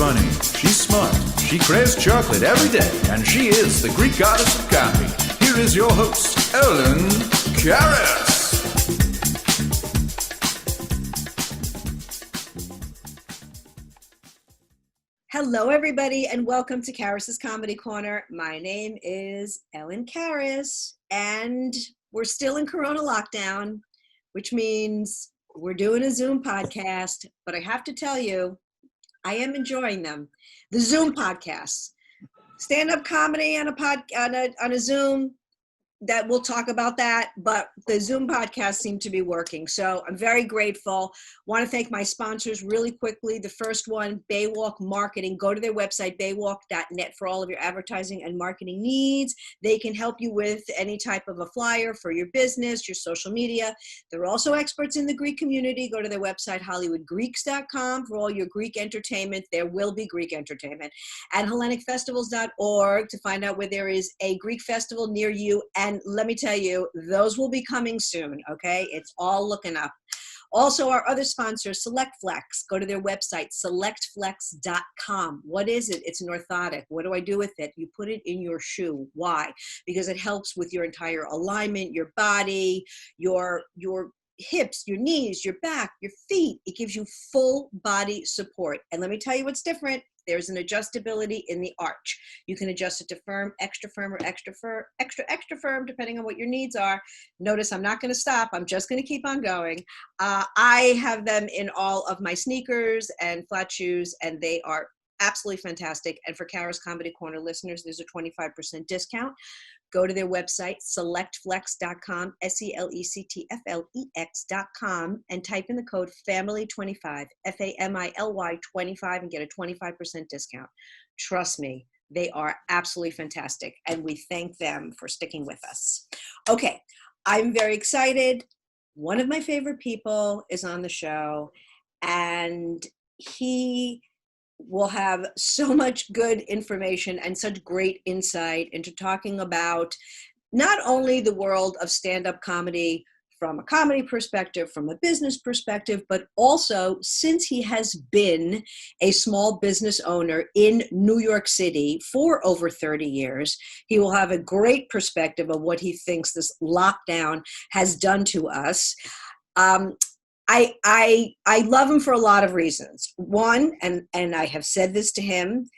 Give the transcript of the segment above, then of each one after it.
funny, she's smart, she craves chocolate every day, and she is the Greek goddess of comedy. Here is your host, Ellen Karis. Hello, everybody, and welcome to Karis's Comedy Corner. My name is Ellen Karis, and we're still in Corona lockdown, which means we're doing a Zoom podcast, but I have to tell you, I am enjoying them. The Zoom podcasts, stand-up comedy on a Zoom, that we'll talk about that, but the Zoom podcasts seem to be working. So I'm very grateful. Want to thank my sponsors really quickly. The first one, Baywalk Marketing. Go to their website, baywalk.net, for all of your advertising and marketing needs. They can help you with any type of a flyer for your business, your social media. They're also experts in the Greek community. Go to their website, hollywoodgreeks.com, for all your Greek entertainment. There will be Greek entertainment. And HellenicFestivals.org to find out where there is a Greek festival near you. And let me tell you, those will be coming soon, okay? It's all looking up. Also, our other sponsor, SelectFlex. Go to their website, selectflex.com. What is it? It's an orthotic. What do I do with it? You put it in your shoe. Why? Because it helps with your entire alignment, your body, your hips, your knees, your back, your feet. It gives you full body support. And let me tell you what's different. There's an adjustability in the arch. You can adjust it to firm, or extra firm, depending on what your needs are. Notice I'm not going to stop. I'm just going to keep on going. I have them in all of my sneakers and flat shoes, and they are absolutely fantastic. And for Karis Comedy Corner listeners, there's a 25% discount. Go to their website, selectflex.com, selectflex.com, and type in the code FAMILY25, FAMILY 25, and get a 25% discount. Trust me, they are absolutely fantastic, and we thank them for sticking with us. Okay, I'm very excited. One of my favorite people is on the show, and he will have so much good information and such great insight into talking about not only the world of stand-up comedy from a comedy perspective, from a business perspective, but also since he has been a small business owner in New York City for over 30 years, he will have a great perspective of what he thinks this lockdown has done to us. I love him for a lot of reasons. One, and I have said this to him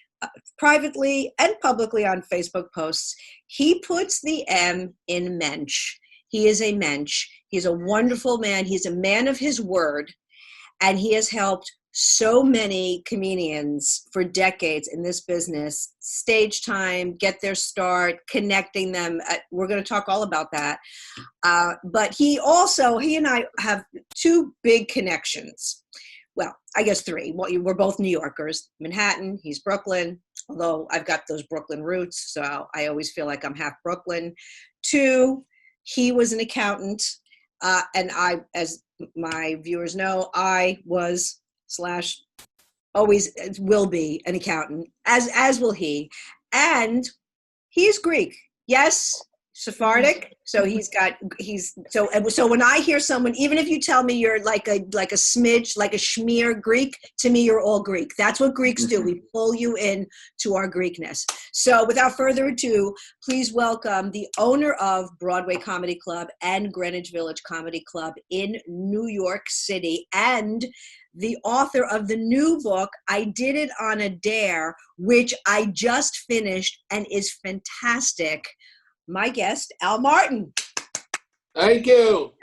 privately and publicly on Facebook posts, he puts the M in mensch. He is a mensch. He's a wonderful man. He's a man of his word, and he has helped so many comedians for decades in this business, stage time, get their start, connecting them. We're going to talk all about that. But he and I have two big connections. Well, I guess three. We're both New Yorkers, Manhattan, he's Brooklyn, although I've got those Brooklyn roots, so I always feel like I'm half Brooklyn. Two, he was an accountant, and I, as my viewers know, I was / always will be an accountant, as will he. And he's Greek. Yes, Sephardic. So so when I hear someone, even if you tell me you're like a smidge, like a schmear Greek, to me you're all Greek. That's what Greeks do. We pull you in to our Greekness. So without further ado, please welcome the owner of Broadway Comedy Club and Greenwich Village Comedy Club in New York City, and the author of the new book, I Did It on a Dare, which I just finished and is fantastic. My guest, Al Martin. Thank you.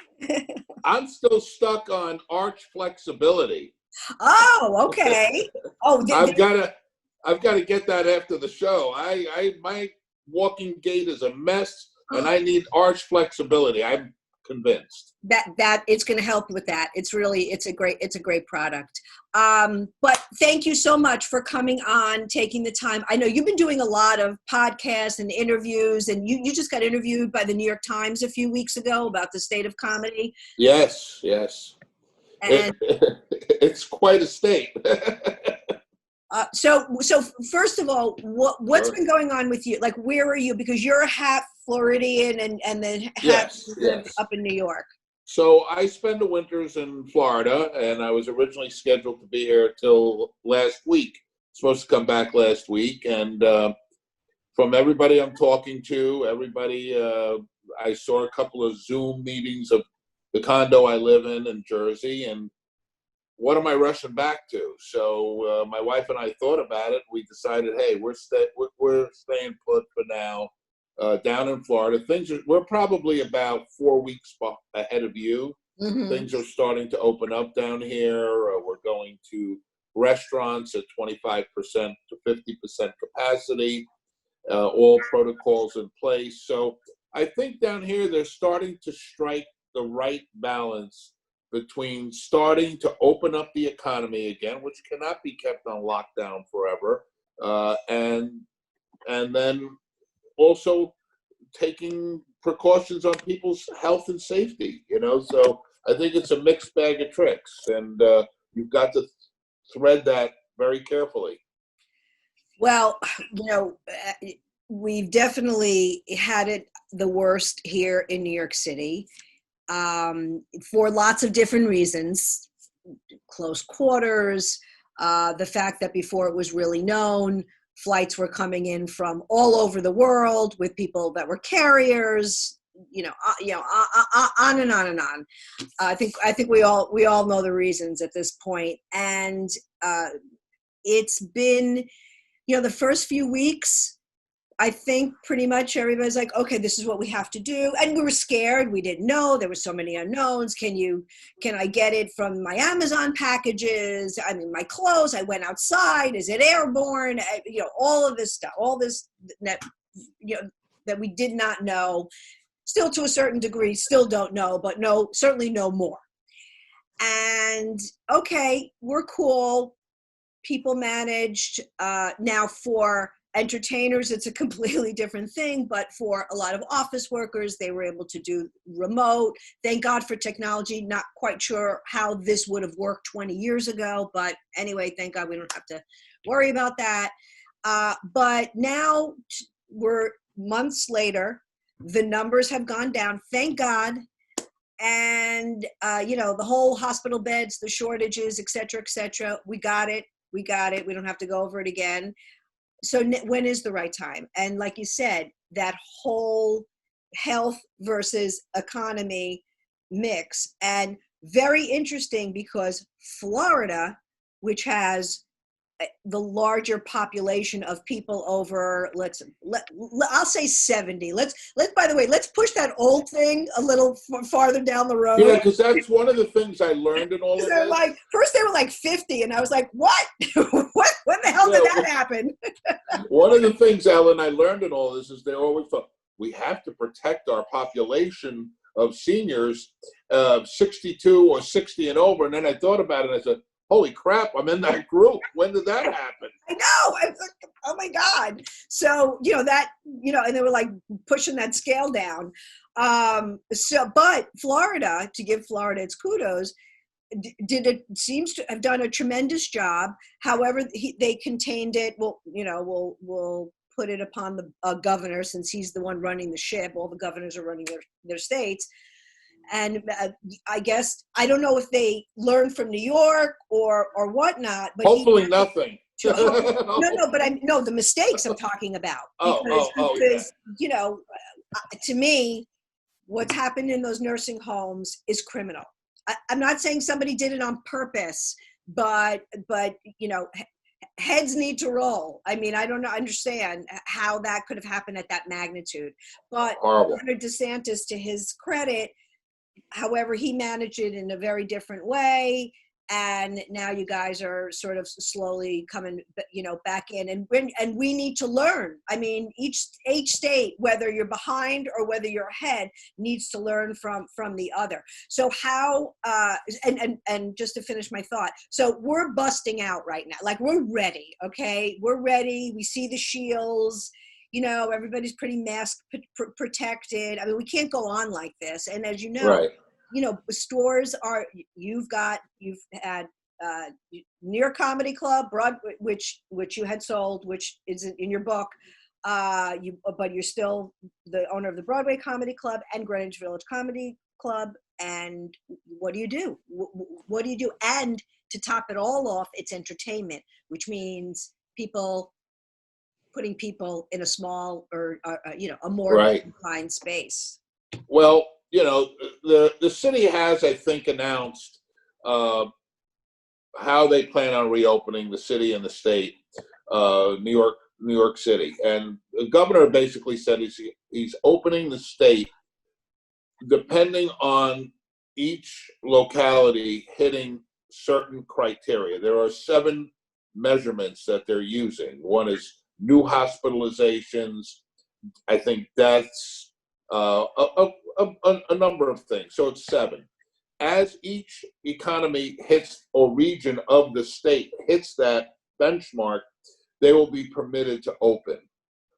I'm still stuck on arch flexibility. Oh, okay. Oh, I've got to get that after the show. My walking gait is a mess, and I need arch flexibility. I'm convinced that it's going to help with that. It's a great product. But thank you so much for coming on, taking the time. I know you've been doing a lot of podcasts and interviews, and you just got interviewed by the New York Times a few weeks ago about the state of comedy. Yes. And it's quite a state. So first of all, what's been going on with you? Like, where are you? Because you're half Floridian and then half up in New York. So I spend the winters in Florida, and I was originally scheduled to be here till last week. supposed to come back last week, and from everybody I'm talking to, everybody, I saw a couple of Zoom meetings of the condo I live in Jersey, and what am I rushing back to? So my wife and I thought about it. We decided, hey, we're staying put for now down in Florida. We're probably about 4 weeks ahead of you. Mm-hmm. Things are starting to open up down here. We're going to restaurants at 25% to 50% capacity. All protocols in place. So I think down here they're starting to strike the right balance between starting to open up the economy again, which cannot be kept on lockdown forever, and then also taking precautions on people's health and safety. So I think it's a mixed bag of tricks, and you've got to thread that very carefully. Well, we've definitely had it the worst here in New York City for lots of different reasons. Close quarters, the fact that before it was really known, flights were coming in from all over the world with people that were carriers, on and on and on. I think we all know the reasons at this point, and it's been, the first few weeks, I think pretty much everybody's like, okay, this is what we have to do. And we were scared. We didn't know. There were so many unknowns. Can I get it from my Amazon packages? I mean, my clothes, I went outside. Is it airborne? All of this stuff, all this that we did not know. Still to a certain degree, still don't know, but certainly know more. And okay, we're cool. People managed. Now for entertainers, it's a completely different thing, but for a lot of office workers, they were able to do remote. Thank God for technology. Not quite sure how this would have worked 20 years ago, but anyway, thank God we don't have to worry about that. But now we're months later, the numbers have gone down, thank God. And, the whole hospital beds, the shortages, et cetera, we got it. We don't have to go over it again. So when is the right time? And like you said, that whole health versus economy mix, and very interesting because Florida, which has the larger population of people over, I'll say 70. By the way, let's push that old thing a little farther down the road. Yeah, because that's one of the things I learned in all of this. First they were like 50, and I was like, what? When the hell did that happen? One of the things, Ellen, I learned in all this is they always thought we have to protect our population of seniors 62 or 60 and over. And then I thought about it, and I said, holy crap, I'm in that group. When did that happen? I know. I was like, oh my God. So, and they were like pushing that scale down. But Florida, to give Florida its kudos, seems to have done a tremendous job. However, they contained it. Well, we'll put it upon the governor, since he's the one running the ship. All the governors are running their states. And I guess, I don't know if they learned from New York or whatnot. But hopefully nothing. No, the mistakes I'm talking about. Because to me, what's happened in those nursing homes is criminal. I'm not saying somebody did it on purpose, but heads need to roll. I mean, I don't understand how that could have happened at that magnitude. But Governor DeSantis, to his credit, however, he managed it in a very different way. And now you guys are sort of slowly coming, back in, and we need to learn. I mean, each state, whether you're behind or whether you're ahead, needs to learn from the other. So how, and just to finish my thought, so we're busting out right now. Like, we're ready, okay? We're ready. We see the shields. Everybody's pretty mask protected. I mean, we can't go on like this. And as you know, right. Stores are, you've had New York Comedy Club, Broadway, which you had sold, which is in your book. But you're still the owner of the Broadway Comedy Club and Greenwich Village Comedy Club. And what do you do? What do you do? And to top it all off, it's entertainment, which means people putting people in a small or a more Right. confined space. Well, the city has, I think, announced how they plan on reopening the city and the state, New York City, and the governor basically said he's opening the state depending on each locality hitting certain criteria. There are 7 measurements that they're using. One is new hospitalizations, I think deaths, a number of things. So it's 7. As each economy hits or region of the state hits that benchmark, they will be permitted to open.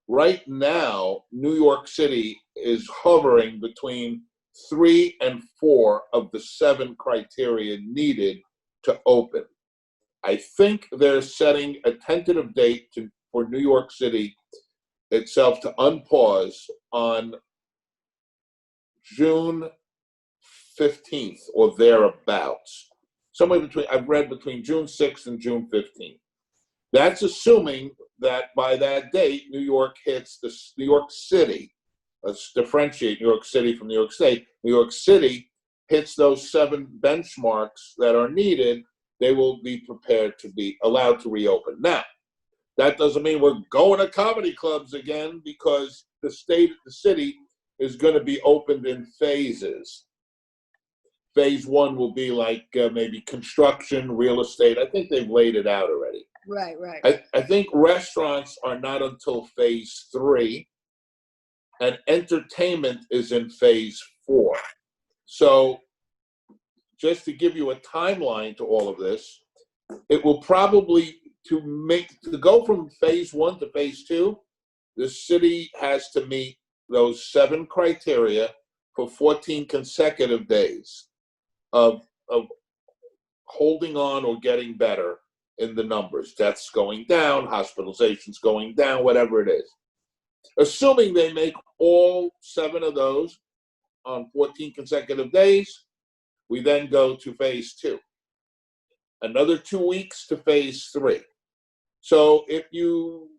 Right now, New York City is hovering between 3 and 4 of the 7 criteria needed to open. I think they're setting a tentative date for New York City itself to unpause on June 15th or thereabouts. Somewhere between, I've read between June 6th and June 15th. That's assuming that by that date, New York hits New York City. Let's differentiate New York City from New York State. New York City hits those 7 benchmarks that are needed. They will be prepared to be allowed to reopen. Now, that doesn't mean we're going to comedy clubs again, because the city is going to be opened in phases. Phase 1 will be like maybe construction, real estate. I think they've laid it out already. Right, right. I think restaurants are not until phase 3, and entertainment is in phase 4. So just to give you a timeline to all of this, it will probably, to go from phase 1 to phase 2, the city has to meet those 7 criteria for 14 consecutive days of holding on or getting better in the numbers. Deaths going down, hospitalizations going down, whatever it is. Assuming they make all 7 of those on 14 consecutive days, we then go to phase 2. Another 2 weeks to phase 3. So if you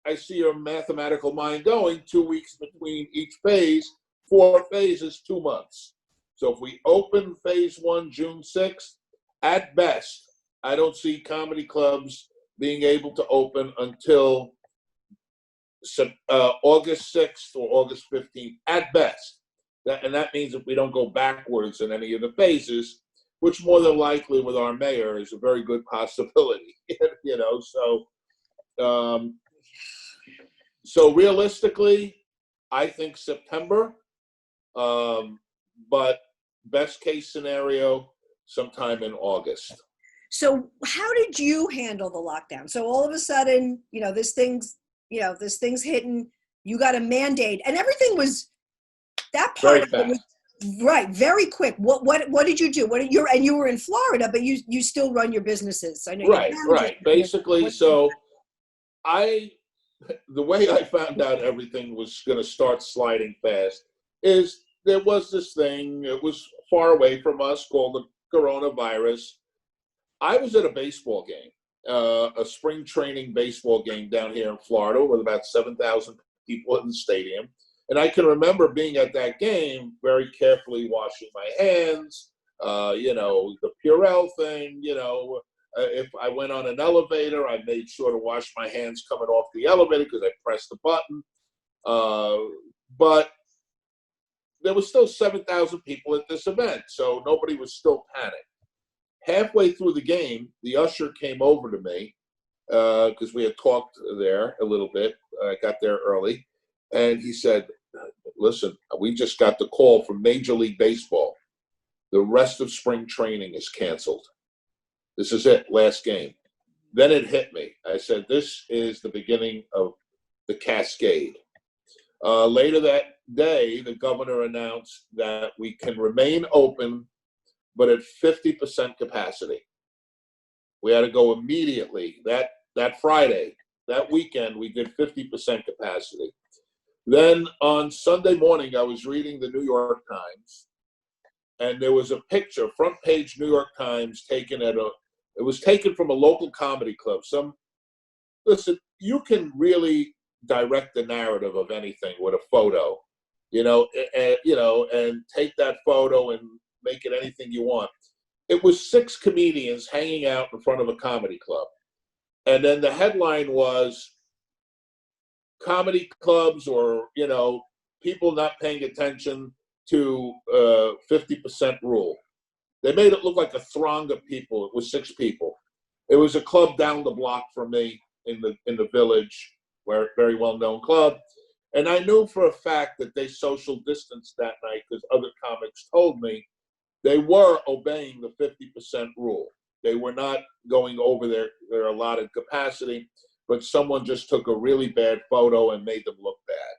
I see your mathematical mind going, 2 weeks between each phase, 4 phases, 2 months. So if we open phase 1 June 6th, at best, I don't see comedy clubs being able to open until August 6th or August 15th, at best. And that means if we don't go backwards in any of the phases, which more than likely with our mayor is a very good possibility, So realistically, I think September, but best case scenario, sometime in August. So how did you handle the lockdown? So all of a sudden, this thing's hitting, you got a mandate, and everything was, that part of it was right, very quick. What did you do? You were in Florida, but you still run your businesses. I know. Right. Basically, so the way I found out everything was going to start sliding fast is there was this thing, it was far away from us, called the coronavirus. I was at a baseball game, a spring training baseball game down here in Florida with about 7,000 people in the stadium. And I can remember being at that game, very carefully washing my hands, the Purell thing, if I went on an elevator, I made sure to wash my hands coming off the elevator because I pressed the button. But there was still 7,000 people at this event, so nobody was still panicked. Halfway through the game, the usher came over to me because we had talked there a little bit. I got there early. And he said, listen, we just got the call from Major League Baseball. The rest of spring training is canceled. This is it, last game. Then it hit me. I said, this is the beginning of the cascade. Later that day, the governor announced that we can remain open, but at 50% capacity. We had to go immediately. That Friday, that weekend, we did 50% capacity. Then on Sunday morning, I was reading the New York Times, and there was a picture, front page New York Times, it was taken from a local comedy club. Some listen, you can really direct the narrative of anything with a photo, and take that photo and make it anything you want. It was 6 comedians hanging out in front of a comedy club. And then the headline was comedy clubs or, people not paying attention to 50% rule. They made it look like a throng of people. It was 6 people. It was a club down the block from me in the Village, where very well-known club. And I knew for a fact that they social distanced that night because other comics told me they were obeying the 50% rule. They were not going over their allotted capacity, but someone just took a really bad photo and made them look bad.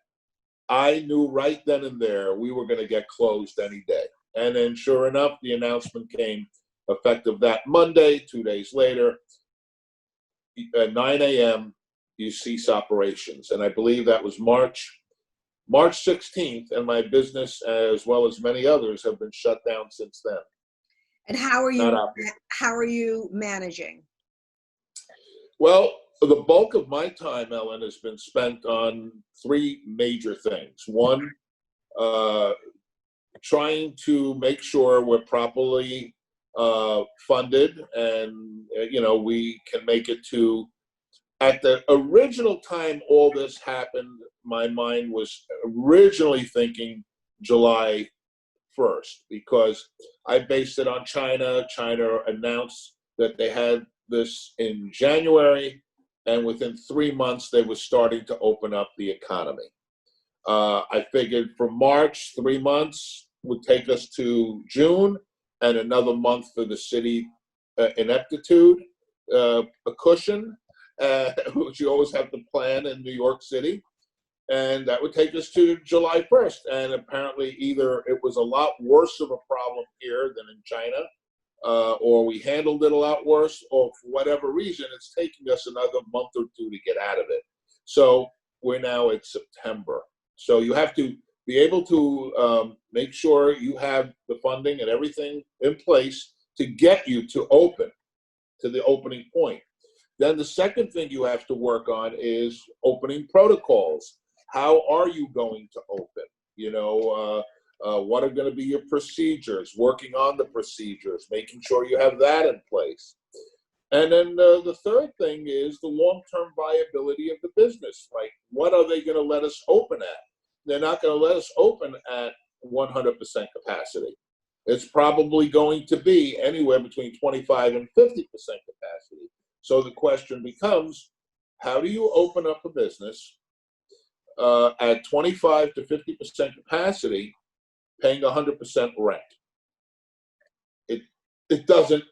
I knew right then and there we were going to get closed any day. And then sure enough, the announcement came effective that Monday. 2 days later, at 9 a.m., you cease operations. And I believe that was March 16th, and my business, as well as many others, have been shut down since then. And how are you managing? Well, the bulk of my time, Ellen, has been spent on 3 major things. One, trying to make sure we're properly funded and, we can make it to, at the original time all this happened, my mind was originally thinking July 1st, because I based it on China. China announced that they had this in January, and within 3 months, they were starting to open up the economy. I figured from March, 3 months would take us to June, and another month for the city ineptitude, a cushion, which you always have to plan in New York City. And that would take us to July 1st. And apparently either it was a lot worse of a problem here than in China, or we handled it a lot worse, or for whatever reason, it's taking us another month or 2 to get out of it. So we're now at September. So you have to be able to make sure you have the funding and everything in place to get you to open, to the opening point. Then the second thing you have to work on is opening protocols. How are you going to open? What are going to be your procedures? Working on the procedures, making sure you have that in place. And then the third thing is the long-term viability of the business. Like, what are they going to let us open at? They're not going to let us open at 100% capacity. It's probably going to be anywhere between 25 and 50% capacity. So the question becomes, how do you open up a business at 25 to 50% capacity, paying 100% rent? It doesn't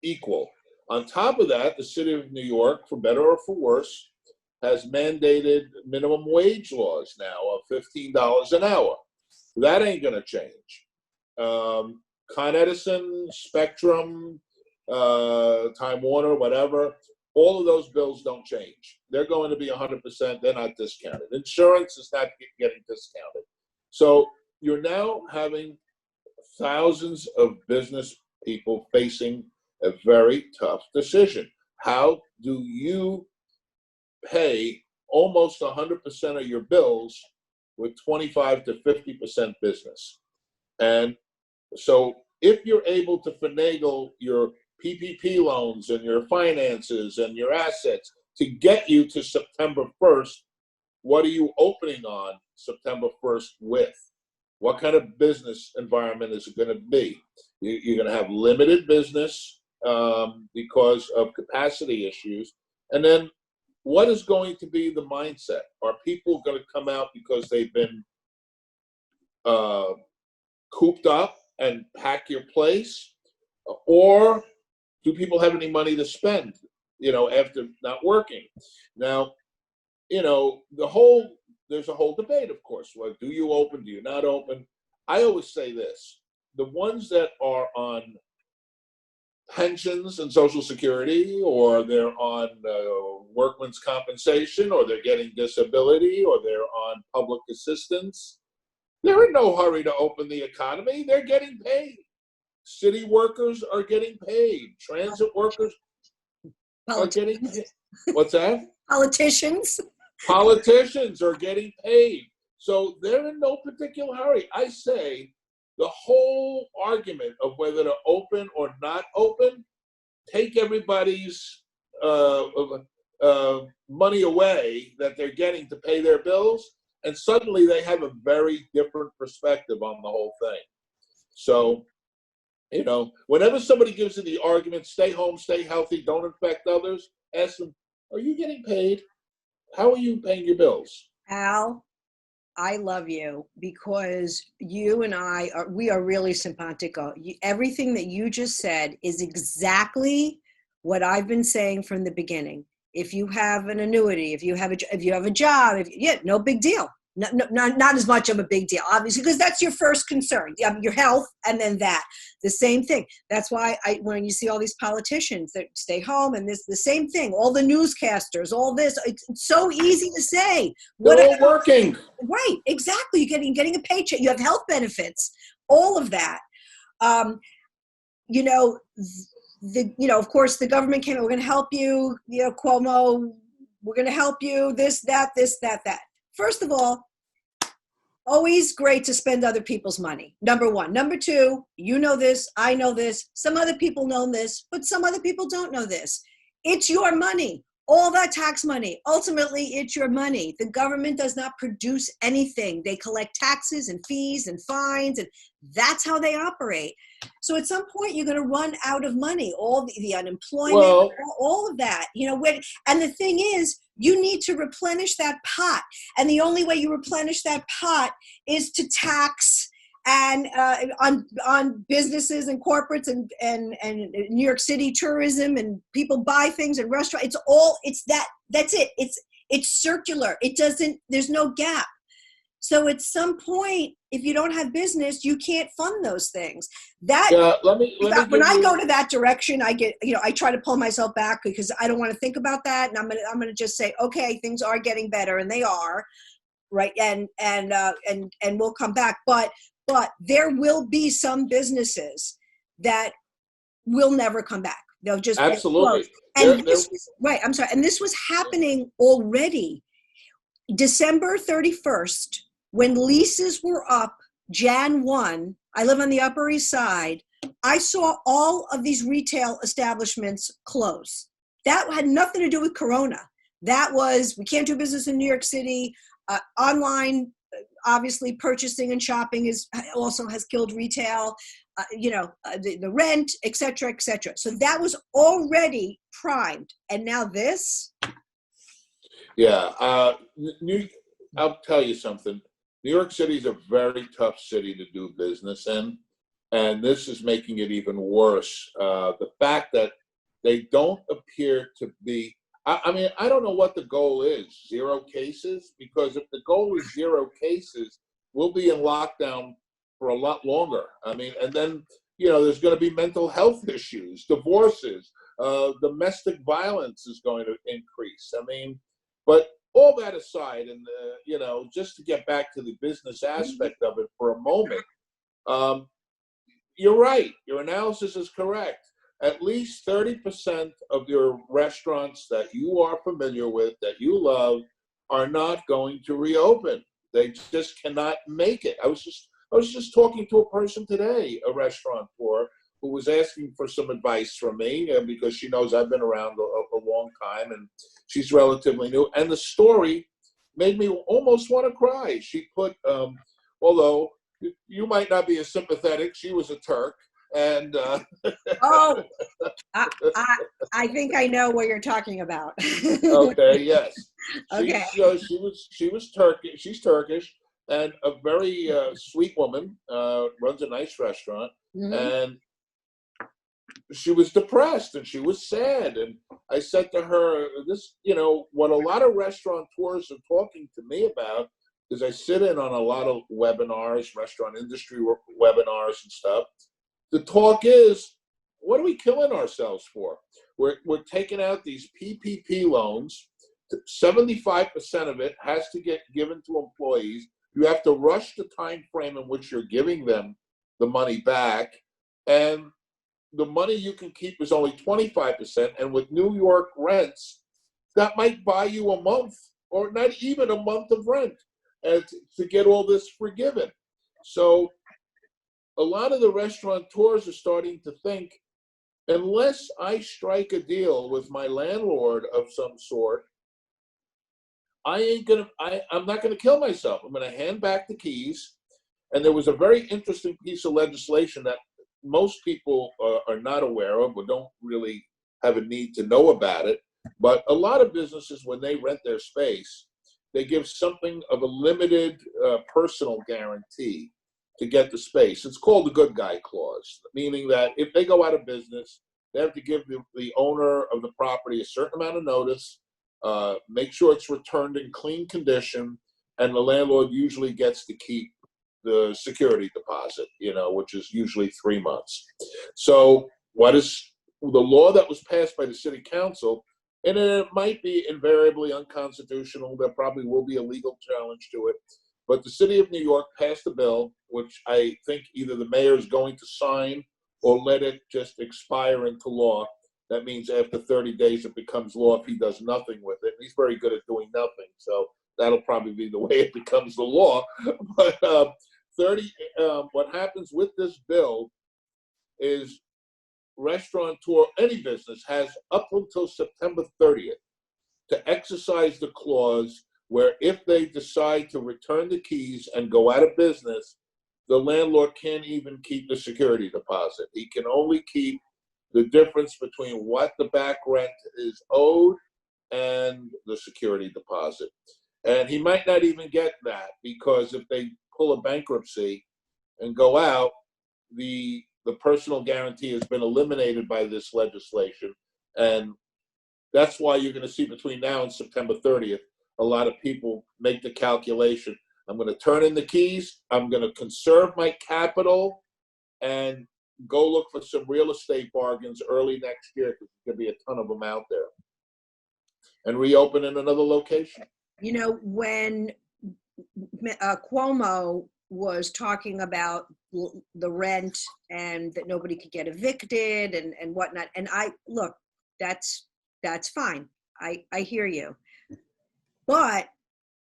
equal. On top of that, the city of New York, for better or for worse, has mandated minimum wage laws now of $15 an hour. That ain't going to change. Con Edison, Spectrum, Time Warner, whatever, all of those bills don't change. They're going to be 100%. They're not discounted. Insurance is not getting discounted. So you're now having thousands of business people facing a very tough decision. How do you pay almost 100% of your bills with 25 to 50% business? And so if you're able to finagle your PPP loans and your finances and your assets to get you to September 1st, what are you opening on September 1st with? What kind of business environment is it going to be? You're going to have limited business because of capacity issues. And then what is going to be the mindset? Are people going to come out because they've been cooped up and pack your place? Or do people have any money to spend, after not working? Now, there's a whole debate, of course. Well, do you open? Do you not open? I always say this. The ones that are on pensions and Social Security, or they're on workman's compensation, or they're getting disability, or they're on public assistance, they're in no hurry to open the economy. They're getting paid. City workers are getting paid. Transit workers. are getting Politicians. paid. What's that? Politicians. Politicians are getting paid. So they're in no particular hurry. I say the whole argument of whether to open or not open, take everybody's money away that they're getting to pay their bills, and suddenly they have a very different perspective on the whole thing. So, whenever somebody gives you the argument, stay home, stay healthy, don't infect others, ask them, are you getting paid? How are you paying your bills? Al, I love you because you and we are really simpatico. Everything that you just said is exactly what I've been saying from the beginning. If you have an annuity, if you have a job, no big deal. Not as much of a big deal, obviously, because that's your first concern, your health, and then the same thing. That's why when you see all these politicians that stay home, and the same thing, all the newscasters, all this, it's so easy to say. They're all working. Right, exactly. You're getting a paycheck. You have health benefits, all of that. Of course, the government came. We're going to help you. Cuomo. We're going to help you. This, that. First of all, always great to spend other people's money. Number one. Number two, you know this, I know this, some other people know this, but some other people don't know this. It's your money. All that tax money, ultimately, it's your money. The government does not produce anything. They collect taxes and fees and fines, and that's how they operate. So at some point, you're going to run out of money, all the unemployment, all of that. And the thing is, you need to replenish that pot. And the only way you replenish that pot is to tax and on businesses and corporates and New York City tourism, and people buy things and restaurants. That's it. It's circular. There's no gap. So at some point, if you don't have business, you can't fund those things. When I go to that direction, I get, I try to pull myself back because I don't want to think about that. And I'm going to just say, okay, things are getting better, and they are, right. And we'll come back. But there will be some businesses that will never come back. They'll just absolutely. And this was happening already. December 31st, when leases were up, Jan 1, I live on the Upper East Side, I saw all of these retail establishments close. That had nothing to do with Corona. That was, we can't do business in New York City. Online, obviously, purchasing and shopping also has killed retail. The rent, et cetera, et cetera. So that was already primed. And now this? Yeah. I'll tell you something. New York City is a very tough city to do business in. And this is making it even worse. The fact that they don't appear to be, I don't know what the goal is, 0 cases, because if the goal is 0 cases, we'll be in lockdown for a lot longer. And then, there's going to be mental health issues, divorces, domestic violence is going to increase. But all that aside, and, just to get back to the business aspect of it for a moment, you're right. Your analysis is correct. At least 30% of your restaurants that you are familiar with, that you love, are not going to reopen. They just cannot make it. I was just talking to a person today, a restaurateur, who was asking for some advice from me because she knows I've been around a long time and she's relatively new. And the story made me almost want to cry. She put, although you might not be as sympathetic, she was a Turk. And I think I know what you're talking about. Okay, yes. Okay. She was Turkish. She's Turkish and a very sweet woman. Runs a nice restaurant, and she was depressed and she was sad. And I said to her, "This, what a lot of restaurateurs are talking to me about." Because I sit in on a lot of webinars, restaurant industry webinars and stuff. The talk is, what are we killing ourselves for? We're taking out these PPP loans. 75% of it has to get given to employees. You have to rush the time frame in which you're giving them the money back. And the money you can keep is only 25%. And with New York rents, that might buy you a month or not even a month of rent and to get all this forgiven. So a lot of the restaurateurs are starting to think, unless I strike a deal with my landlord of some sort, I'm not gonna kill myself. I'm gonna hand back the keys. And there was a very interesting piece of legislation that most people are not aware of or don't really have a need to know about it. But a lot of businesses, when they rent their space, they give something of a limited personal guarantee to get the space. It's called the good guy clause, meaning that if they go out of business, they have to give the owner of the property a certain amount of notice, make sure it's returned in clean condition, and the landlord usually gets to keep the security deposit, which is usually 3 months. So what is the law that was passed by the city council? And it might be invariably unconstitutional. There probably will be a legal challenge to it. But the city of New York passed a bill, which I think either the mayor is going to sign or let it just expire into law. That means after 30 days it becomes law if he does nothing with it. He's very good at doing nothing. So that'll probably be the way it becomes the law. But what happens with this bill is restaurateur, any business, has up until September 30th to exercise the clause where if they decide to return the keys and go out of business, the landlord can't even keep the security deposit. He can only keep the difference between what the back rent is owed and the security deposit. And he might not even get that, because if they pull a bankruptcy and go out, the personal guarantee has been eliminated by this legislation. And that's why you're going to see between now and September 30th, a lot of people make the calculation. I'm going to turn in the keys. I'm going to conserve my capital and go look for some real estate bargains early next year, because there's going to be a ton of them out there, and reopen in another location. When Cuomo was talking about the rent and that nobody could get evicted and whatnot, and look, that's fine. I hear you. But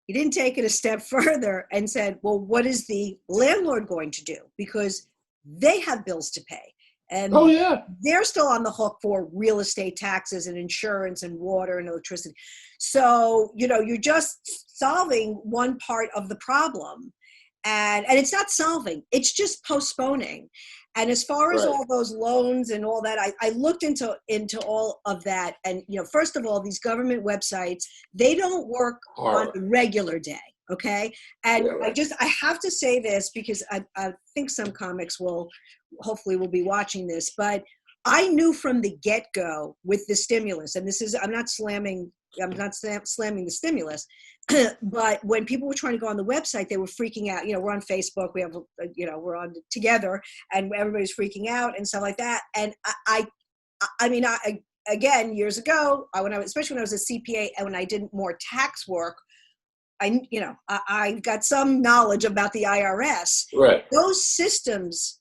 he didn't take it a step further and said, well, what is the landlord going to do? Because they have bills to pay. And they're still on the hook for real estate taxes and insurance and water and electricity. So, you're just solving one part of the problem. And it's not solving, it's just postponing. And as far as all those loans and all that, I looked into all of that. And, first of all, these government websites, they don't work on a regular day. Okay. And I have to say this because I think some comics will be watching this, but I knew from the get-go with the stimulus, and I'm not slamming the stimulus, but when people were trying to go on the website, they were freaking out. We're on Facebook, we're on together, and everybody's freaking out and stuff like that. And I again, years ago, especially when I was a CPA and when I did more tax work, I got some knowledge about the IRS. Right. Those systems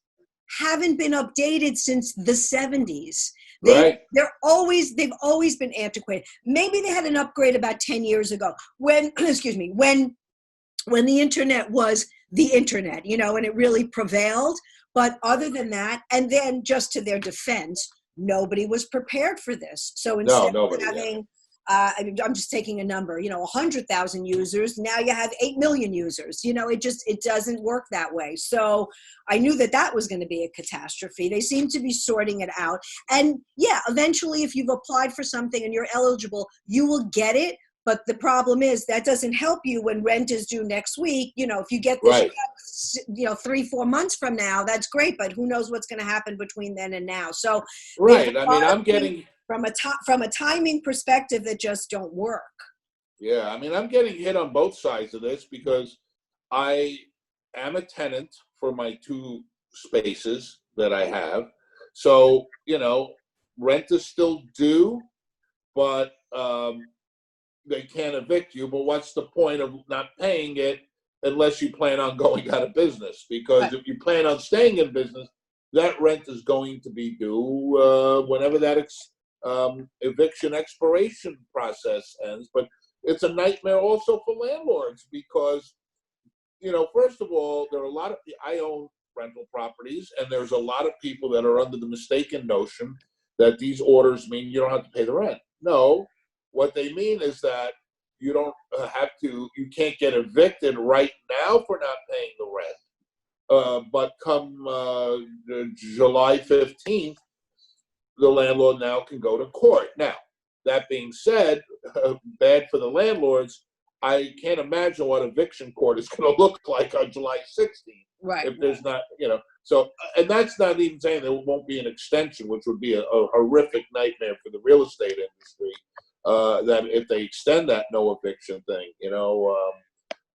haven't been updated since the 70s. Right. They've always been antiquated. Maybe they had an upgrade about 10 years ago when the internet was the internet, and it really prevailed. But other than that, and then just to their defense, nobody was prepared for this. So instead of having, I'm just taking a number, 100,000 users, now you have 8 million users. It doesn't work that way. So I knew that was going to be a catastrophe. They seem to be sorting it out. And eventually if you've applied for something and you're eligible, you will get it. But the problem is that doesn't help you when rent is due next week. If you get this, 3-4 months from now, that's great. But who knows what's going to happen between then and now? So I'm getting from a timing perspective that just don't work. Yeah, I'm getting hit on both sides of this because I am a tenant for my 2 spaces that I have. So, rent is still due, but they can't evict you. But what's the point of not paying it unless you plan on going out of business? Because if you plan on staying in business, that rent is going to be due whenever that eviction expiration process ends. But it's a nightmare also for landlords because, first of all, there are a lot of, I own rental properties, and there's a lot of people that are under the mistaken notion that these orders mean you don't have to pay the rent. No, what they mean is that you don't you can't get evicted right now for not paying the rent. But come July 15th, the landlord now can go to court. Now, that being said, bad for the landlords, I can't imagine what eviction court is going to look like on July 16th. Right. If there's not, so, and that's not even saying there won't be an extension, which would be a horrific nightmare for the real estate industry, that if they extend that no eviction thing,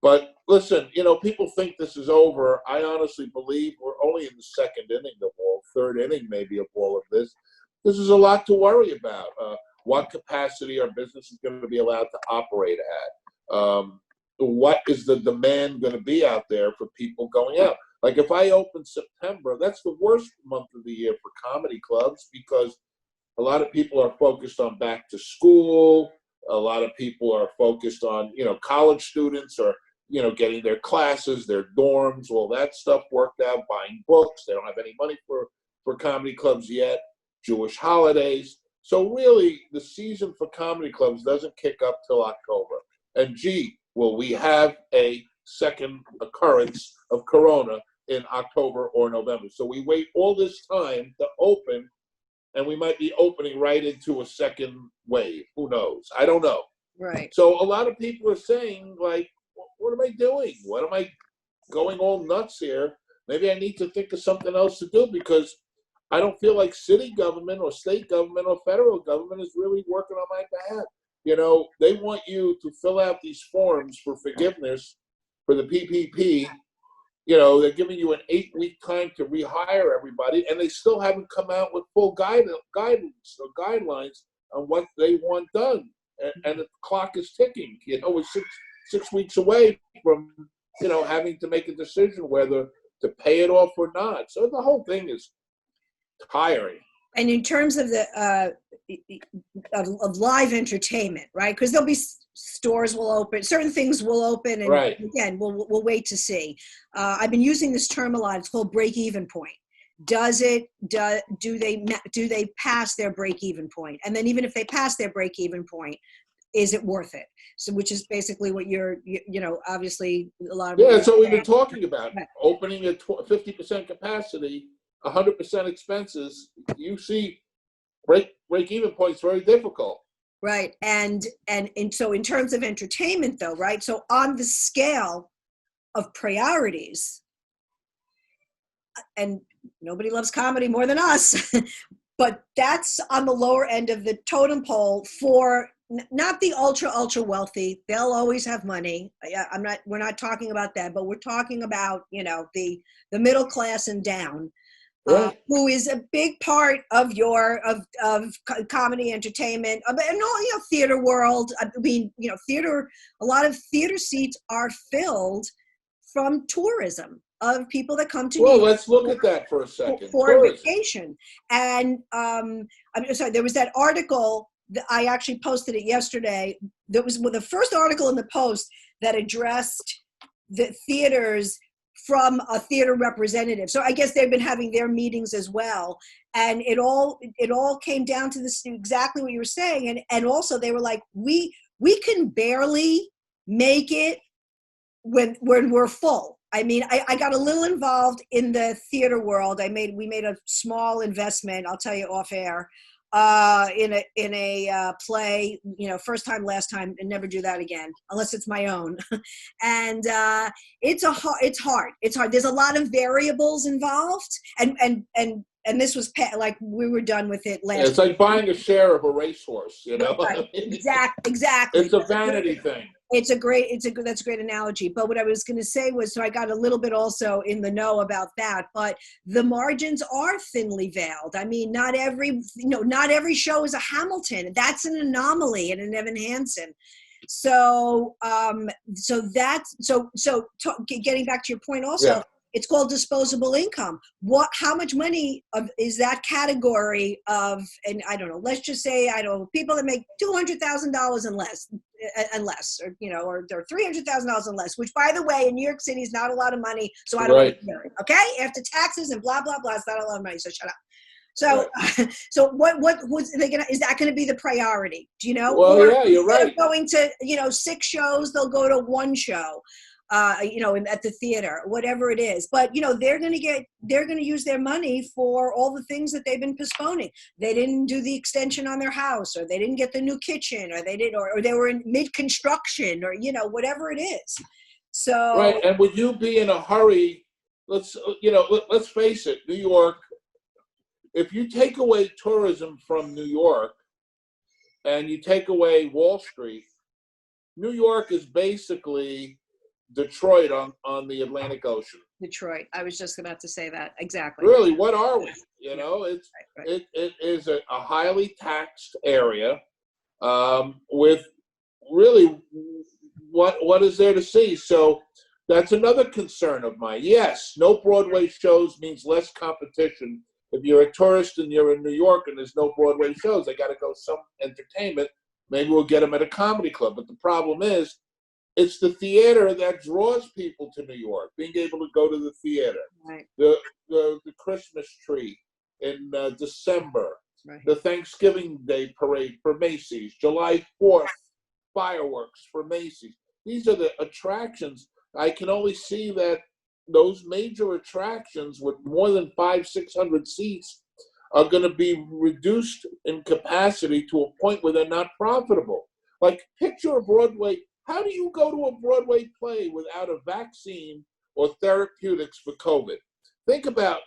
but listen, people think this is over. I honestly believe we're only in the second inning of third inning maybe of all of this. This is a lot to worry about. What capacity our business is going to be allowed to operate at? What is the demand going to be out there for people going out? Like if I open September, that's the worst month of the year for comedy clubs because a lot of people are focused on back to school. A lot of people are focused on, college students or, getting their classes, their dorms, all that stuff worked out, buying books. They don't have any money for comedy clubs yet, Jewish holidays. So really, the season for comedy clubs doesn't kick up till October. And gee, will we have a second occurrence of corona in October or November? So we wait all this time to open, and we might be opening right into a second wave. Who knows? I don't know. Right. So a lot of people are saying, like, what am I doing? What am I going all nuts here? Maybe I need to think of something else to do because I don't feel like city government or state government or federal government is really working on my behalf. They want you to fill out these forms for forgiveness for the PPP. They're giving you an 8-week time to rehire everybody, and they still haven't come out with full guidance or guidelines on what they want done. And the clock is ticking. We're six weeks away from, having to make a decision whether to pay it off or not. So the whole thing is tiring. And in terms of the of live entertainment, right? Because there'll be stores will open, certain things will open, and right. Again, we'll wait to see. I've been using this term a lot. It's called break-even point. Do they pass their break-even point? And then even if they pass their break-even point, is it worth it? So, which is basically what you're, obviously a lot of. Yeah, that's what we've been talking about. Right. Opening at 50% capacity, 100% expenses. You see, break-even point is very difficult. Right, and so in terms of entertainment, though, right? So on the scale of priorities, and nobody loves comedy more than us, but that's on the lower end of the totem pole for not the ultra wealthy. They'll always have money. We're not talking about that, but we're talking about, the middle class and down. Right. Who is a big part of your comedy entertainment and all, theater world. I mean, theater, a lot of theater seats are filled from tourism of people that come to New York. Let's look at that for a second. For a vacation. And I'm sorry, there was that article that I actually posted it yesterday. That was the first article in the Post that addressed the theaters from a theater representative. So I guess they've been having their meetings as well. And it all came down to this, exactly what you were saying. And also they were like, we can barely make it when we're full. I mean, I got a little involved in the theater world. We made a small investment, I'll tell you off air, in a play, first time, last time, and never do that again, unless it's my own. And it's hard. There's a lot of variables involved, and this was like we were done with it last. It's like buying a share of a racehorse, Right. Exactly. It's a vanity thing. That's a great analogy. But what I was going to say was, so I got a little bit also in the know about that, but the margins are thinly veiled. I mean, not every show is a Hamilton. That's an anomaly and an Evan Hansen. So getting back to your point also, It's called disposable income. How much money is that category of, and I don't know, let's just say, I don't know, people that make $200,000 and less, or, or they're $300,000 and less, which, by the way, in New York City is not a lot of money. So I don't want to hear it. Okay. After taxes and blah, blah, blah, it's not a lot of money. So shut up. So, so what was they gonna? Is that going to be the priority? Do you know? Well, or yeah, you're right. Instead of going to 6 shows, they'll go to 1 show. At the theater, whatever it is. But, they're going to use their money for all the things that they've been postponing. They didn't do the extension on their house, or they didn't get the new kitchen, or they were in mid-construction, or, whatever it is. So. Right. And would you be in a hurry? Let's face it, New York, if you take away tourism from New York and you take away Wall Street, New York is basically Detroit on the Atlantic Ocean. Detroit. I was just about to say that. Exactly. Really, what are we? It's right. It is a highly taxed area with really what is there to see? So that's another concern of mine. Yes, no Broadway shows means less competition. If you're a tourist and you're in New York and there's no Broadway shows, they got to go some entertainment. Maybe we'll get them at a comedy club. But the problem is, it's the theater that draws people to New York, being able to go to the theater. Right. The Christmas tree in December, right. The Thanksgiving Day parade for Macy's, July 4th fireworks for Macy's. These are the attractions. I can only see that those major attractions with more than 500-600 seats are going to be reduced in capacity to a point where they're not profitable. Like, picture a Broadway. How do you go to a Broadway play without a vaccine or therapeutics for COVID? Think about,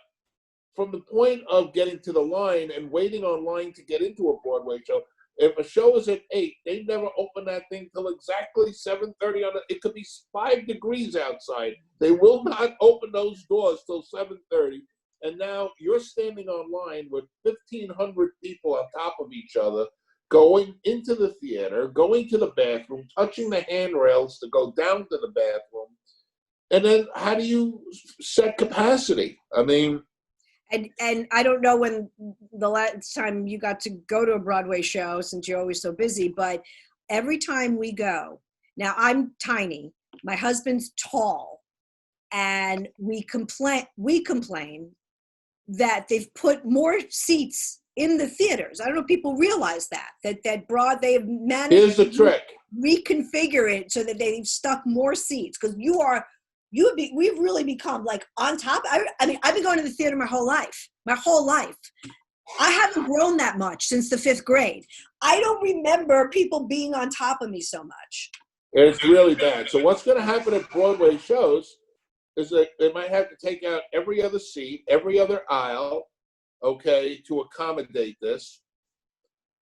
from the point of getting to the line and waiting online to get into a Broadway show. If a show is at 8, they never open that thing till exactly 7:30 it could be 5 degrees outside. They will not open those doors till 7:30. And now you're standing online with 1,500 people on top of each other, going into the theater, going to the bathroom, touching the handrails to go down to the bathroom. And then how do you set capacity? I mean... And I don't know when the last time you got to go to a Broadway show, since you're always so busy, but every time we go, now I'm tiny, my husband's tall, and we complain that they've put more seats in the theaters. I don't know if people realize that they have managed Here's the trick. Reconfigure it so that they've stuck more seats, because we've really become like on top. I mean, I've been going to the theater my whole life. I haven't grown that much since the 5th grade. I don't remember people being on top of me so much. It's really bad. So what's going to happen at Broadway shows is that they might have to take out every other seat, every other aisle, okay, to accommodate this.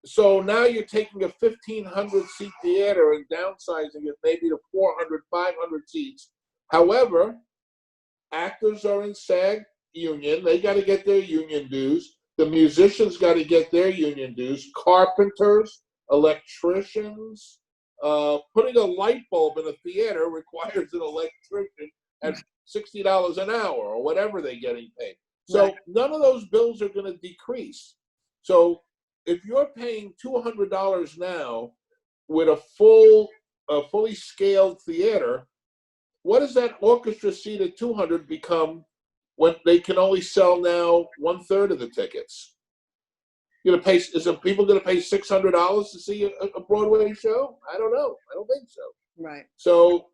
So now you're taking a 1,500 seat theater and downsizing it maybe to 400, 500 seats. However, actors are in SAG union. They got to get their union dues. The musicians got to get their union dues. Carpenters, electricians. Putting a light bulb in a theater requires an electrician at $60 an hour or whatever they're getting paid. So none of those bills are going to decrease. So if you're paying $200 now with a fully scaled theater, what does that orchestra seat at $200 become when they can only sell now 1/3 of the tickets? Is people going to pay $600 to see a Broadway show? I don't know. I don't think so. Right. So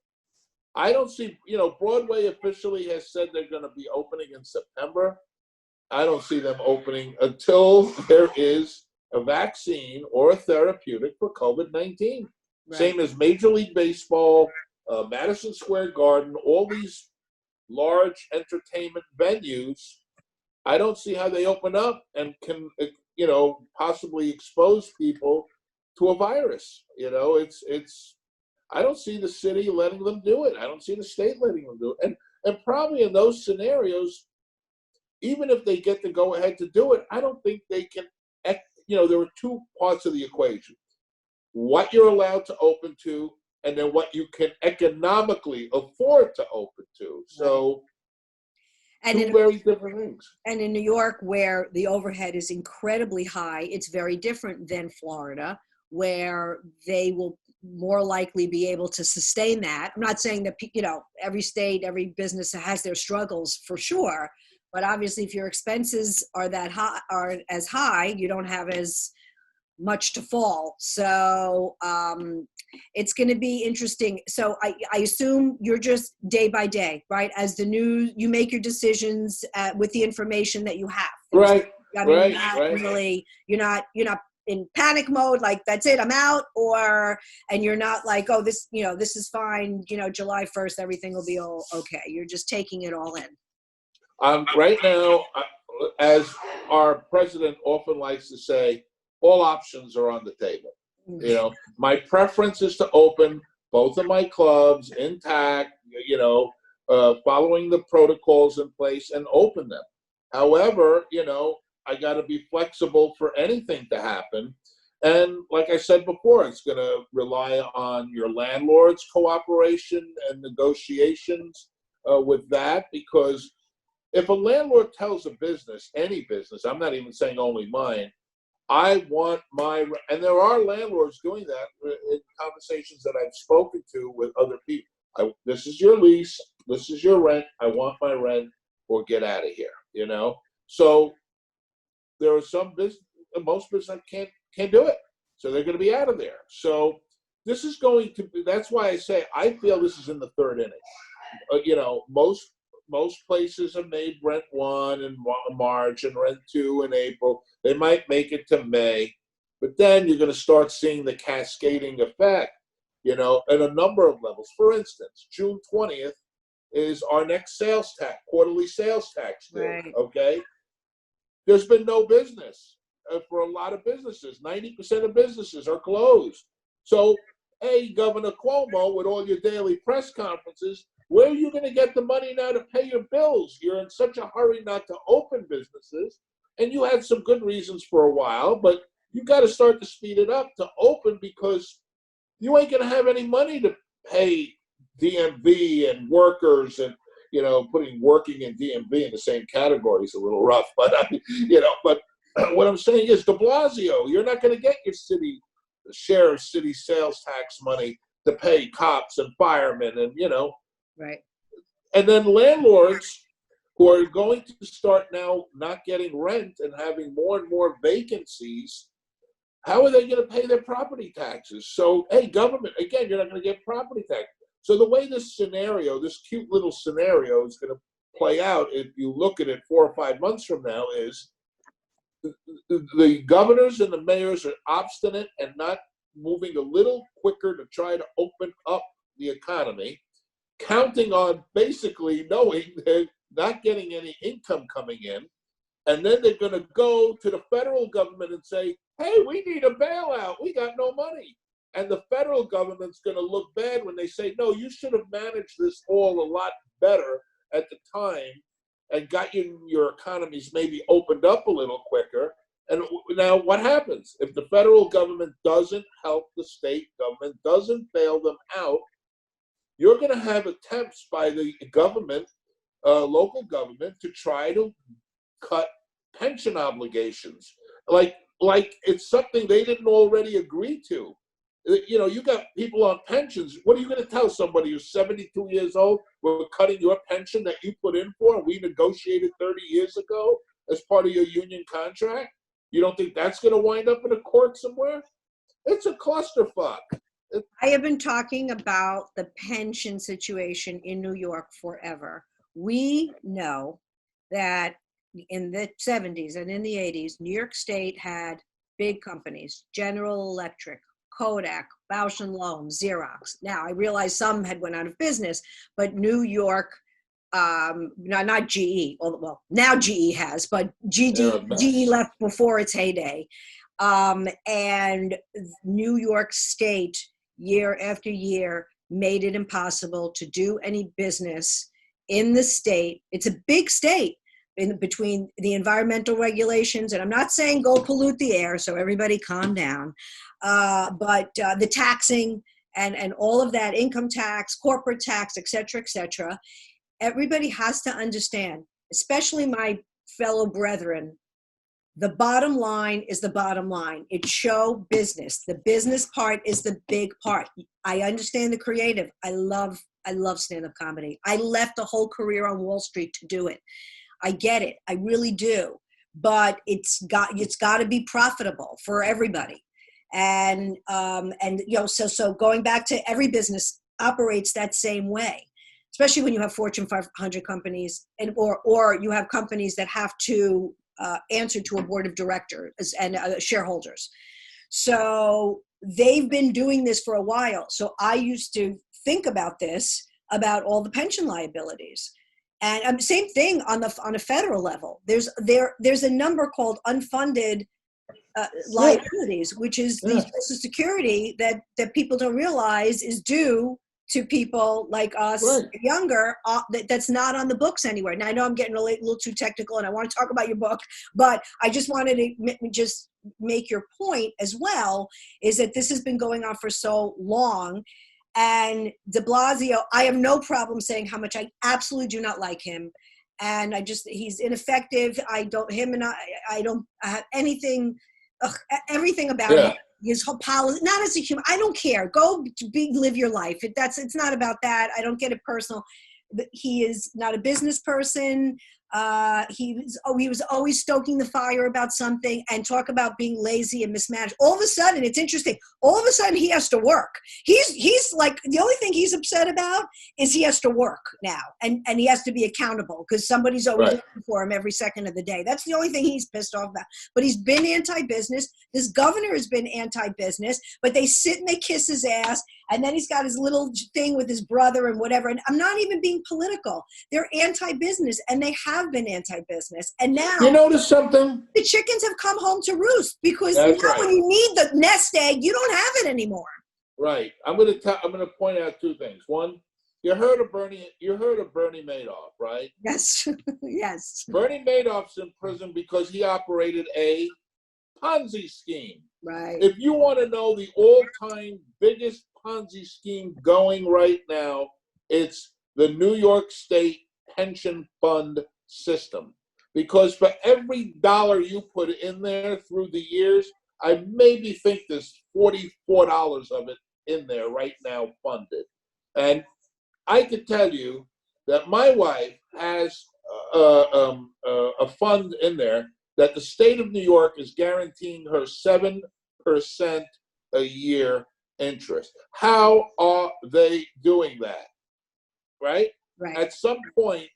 I don't see, Broadway officially has said they're going to be opening in September. I don't see them opening until there is a vaccine or a therapeutic for COVID-19. Right. Same as Major League Baseball, Madison Square Garden, all these large entertainment venues. I don't see how they open up and can, possibly expose people to a virus. I don't see the city letting them do it. I don't see the state letting them do it. And probably in those scenarios, even if they get the go ahead to do it, I don't think they can, there are 2 parts of the equation. What you're allowed to open to, and then what you can economically afford to open to. So And Two very different things. And in New York, where the overhead is incredibly high, it's very different than Florida, where they will more likely be able to sustain that. I'm not saying that, every state, every business has their struggles for sure, but obviously if your expenses are as high, you don't have as much to fall. So it's going to be interesting. So I assume you're just day by day, right? As the news, you make your decisions with the information that you have. Right. I mean, Right. you're not in panic mode, like that's it, I'm out, and you're not like, oh, this is fine. July 1st, everything will be all okay. You're just taking it all in. Right now, as our president often likes to say, all options are on the table. My preference is to open both of my clubs intact, following the protocols in place and open them. However, I got to be flexible for anything to happen. And like I said before, it's going to rely on your landlord's cooperation and negotiations with that, because if a landlord tells a business, any business, I'm not even saying only mine, I want and there are landlords doing that in conversations that I've spoken to with other people. This is your lease, this is your rent, I want my rent, or get out of here, So there are some most business can't do it. So they're going to be out of there. So this is going to be, that's why I say, I feel this is in the third inning. Most places have made rent 1 in March and rent 2 in April. They might make it to May, but then you're going to start seeing the cascading effect, at a number of levels. For instance, June 20th is our next quarterly sales tax due, right. Okay? There's been no business for a lot of businesses. 90% of businesses are closed. So, hey, Governor Cuomo, with all your daily press conferences, where are you going to get the money now to pay your bills? You're in such a hurry not to open businesses, and you had some good reasons for a while, but you got to start to speed it up to open, because you ain't going to have any money to pay DMV and workers, and putting working and DMV in the same category is a little rough, but what I'm saying is, de Blasio, you're not going to get your share of city sales tax money to pay cops and firemen, and right. And then landlords who are going to start now not getting rent and having more and more vacancies, how are they going to pay their property taxes? So, hey, government, again, you're not going to get property tax. So the way this cute little scenario is going to play out, if you look at it 4 or 5 months from now, is the governors and the mayors are obstinate and not moving a little quicker to try to open up the economy, counting on basically knowing they're not getting any income coming in. And then they're going to go to the federal government and say, hey, we need a bailout. We got no money. And the federal government's going to look bad when they say, no, you should have managed this all a lot better at the time and got your economies maybe opened up a little quicker. And now what happens? If the federal government doesn't help the state government, doesn't bail them out, you're going to have attempts by the government, local government, to try to cut pension obligations. Like it's something they didn't already agree to. You got people on pensions. What are you going to tell somebody who's 72 years old, we're cutting your pension that you put in for and we negotiated 30 years ago as part of your union contract? You don't think that's going to wind up in a court somewhere? It's a clusterfuck. I have been talking about the pension situation in New York forever. We know that in the 70s and in the 80s, New York State had big companies, General Electric, Kodak, Bausch & Lomb, Xerox. Now, I realize some had went out of business, but New York, not GE, well, now GE has, but GE left before its heyday. And New York State, year after year, made it impossible to do any business in the state. It's a big state. Between the environmental regulations, and I'm not saying go pollute the air, so everybody calm down, but the taxing and all of that, income tax, corporate tax, et cetera, everybody has to understand especially my fellow brethren, the bottom line is the bottom line. It's show business. The business part is the big part. I understand the creative. I love stand-up comedy. I left a whole career on Wall Street to do it. I get it. I really do. But it's got to be profitable for everybody. And so going back to every business operates that same way, especially when you have Fortune 500 companies or you have companies that have to answer to a board of directors and shareholders. So they've been doing this for a while. So I used to think about all the pension liabilities. And same thing on a federal level. There's a number called unfunded liabilities, which is the Social Security that people don't realize is due to people like us, younger, that's not on the books anywhere. Now I know I'm getting a little too technical, and I want to talk about your book, but I just wanted to just make your point as well, is that this has been going on for so long. And de Blasio, I have no problem saying how much I absolutely do not like him. And he's ineffective. I don't have anything, everything about him. His whole policy, not as a human, I don't care. Go live your life. It's not about that. I don't get it personal. He is not a business person. He was always stoking the fire about something and talk about being lazy and mismanaged. All of a sudden, it's interesting. All of a sudden, he has to work. He's like, the only thing he's upset about is he has to work now, and he has to be accountable because somebody's always looking for him every second of the day. That's the only thing he's pissed off about. But he's been anti-business. This governor has been anti-business, but they sit and they kiss his ass. And then he's got his little thing with his brother and whatever. And I'm not even being political. They're anti-business, and they have been anti-business. And now, you notice something? The chickens have come home to roost because when you need the nest egg, you don't have it anymore. Right. I'm going to point out two things. One, you heard of Bernie Madoff, right? Yes. Yes. Bernie Madoff's in prison because he operated a Ponzi scheme. Right. If you want to know the all-time biggest Ponzi scheme going right now, it's the New York State pension fund system. Because for every dollar you put in there through the years, I maybe think there's $44 of it in there right now funded. And I could tell you that my wife has a fund in there that the state of New York is guaranteeing her 7% a year interest. How are they doing that? Right? At some point,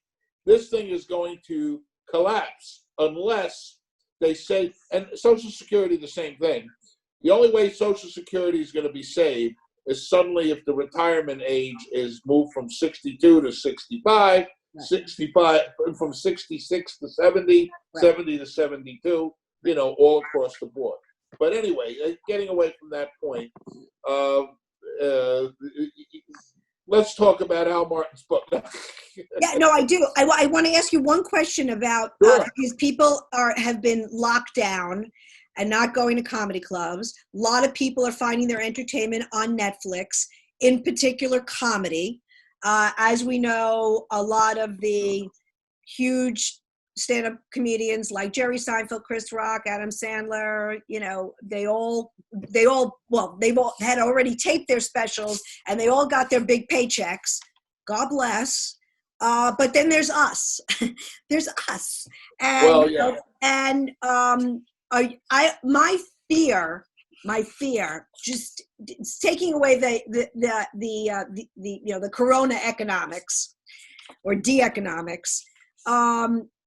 this thing is going to collapse unless they say, and Social Security, the same thing. The only way Social Security is going to be saved is suddenly if the retirement age is moved from 62 to 65, 65 from 66 to 70, 70 to 72, all across the board. But anyway, getting away from that point, let's talk about Al Martin's book. Yeah, no, I do. I want to ask you one question about because people have been locked down and not going to comedy clubs. A lot of people are finding their entertainment on Netflix, in particular comedy. As we know, a lot of the huge stand-up comedians like Jerry Seinfeld, Chris Rock, Adam Sandler, they all had already taped their specials and they all got their big paychecks. God bless. But then there's us. There's us. And my fear, just taking away the Corona economics or de-economics,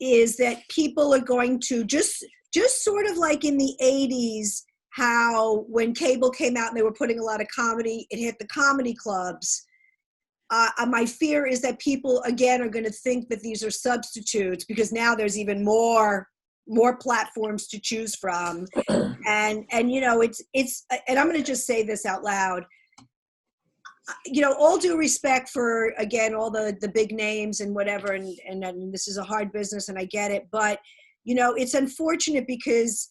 is that people are going to just sort of like in the 80s, how when cable came out and they were putting a lot of comedy, it hit the comedy clubs. My fear is that people again are going to think that these are substitutes because now there's even more platforms to choose from, and it's and I'm going to just say this out loud. All due respect for, again, all the big names and whatever, and this is a hard business and I get it, but, it's unfortunate because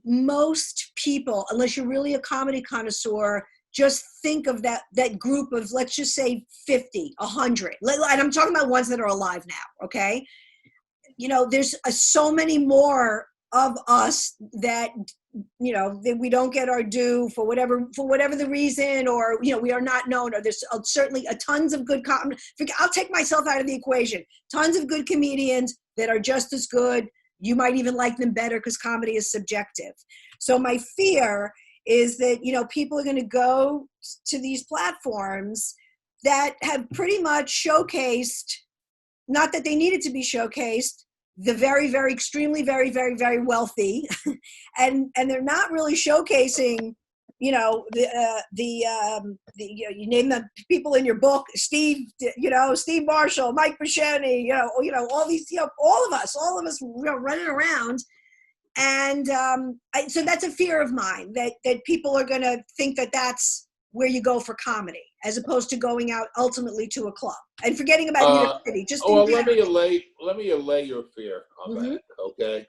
most people, unless you're really a comedy connoisseur, just think of that group of, let's just say 50, 100, and I'm talking about ones that are alive now, okay? there's so many more of us that, that we don't get our due for whatever the reason, or, we are not known, or there's certainly tons of good, I'll take myself out of the equation, tons of good comedians that are just as good. You might even like them better because comedy is subjective. So my fear is that, people are going to go to these platforms that have pretty much showcased, not that they needed to be showcased, the very, very, extremely, very, very, very wealthy, and they're not really showcasing, you name the people in your book, Steve Marshall, Mike Buscemi, all these, all of us, running around, and so that's a fear of mine, that people are going to think that that's where you go for comedy, as opposed to going out ultimately to a club and forgetting about New York City. Let me allay your fear on that. Okay.